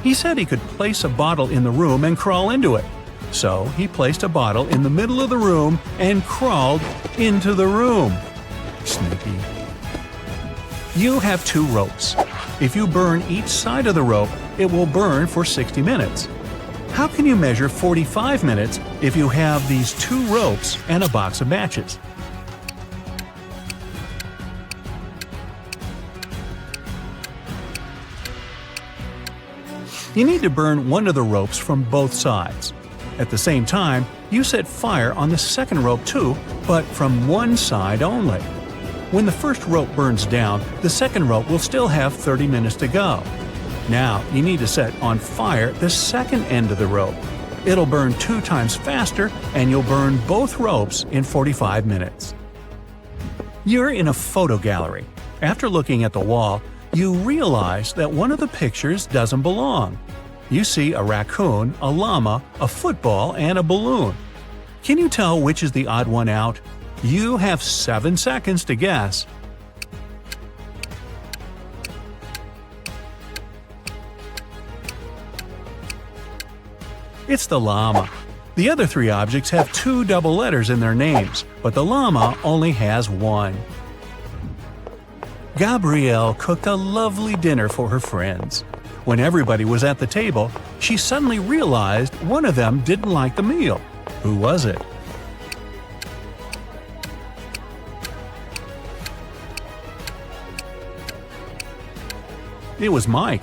He said he could place a bottle in the room and crawl into it. So he placed a bottle in the middle of the room and crawled into the room. Sneaky. You have 2 ropes. If you burn each side of the rope, it will burn for 60 minutes. How can you measure 45 minutes if you have these 2 ropes and a box of matches? You need to burn one of the ropes from both sides. At the same time, you set fire on the second rope too, but from one side only. When the first rope burns down, the second rope will still have 30 minutes to go. Now, you need to set on fire the second end of the rope. It'll burn 2 times faster, and you'll burn both ropes in 45 minutes. You're in a photo gallery. After looking at the wall, you realize that one of the pictures doesn't belong. You see a raccoon, a llama, a football, and a balloon. Can you tell which is the odd one out? You have 7 seconds to guess. It's the llama. The other 3 objects have 2 double letters in their names, but the llama only has 1. Gabrielle cooked a lovely dinner for her friends. When everybody was at the table, she suddenly realized one of them didn't like the meal. Who was it? It was Mike.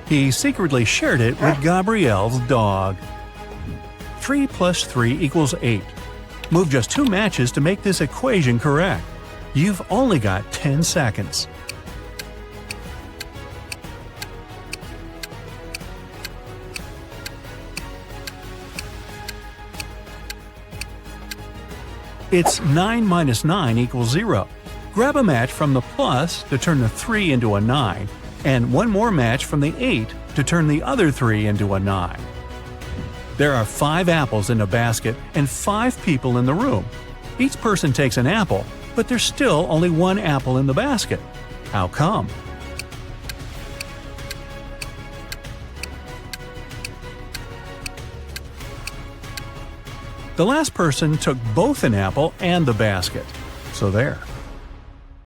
He secretly shared it with Gabrielle's dog. 3 plus 3 equals 8. Move just 2 matches to make this equation correct. You've only got 10 seconds. It's 9 minus 9 equals 0. Grab a match from the plus to turn the 3 into a 9, and 1 more match from the 8 to turn the other 3 into a 9. There are 5 apples in a basket and 5 people in the room. Each person takes an apple, but there's still only 1 apple in the basket. How come? The last person took both an apple and the basket. So there.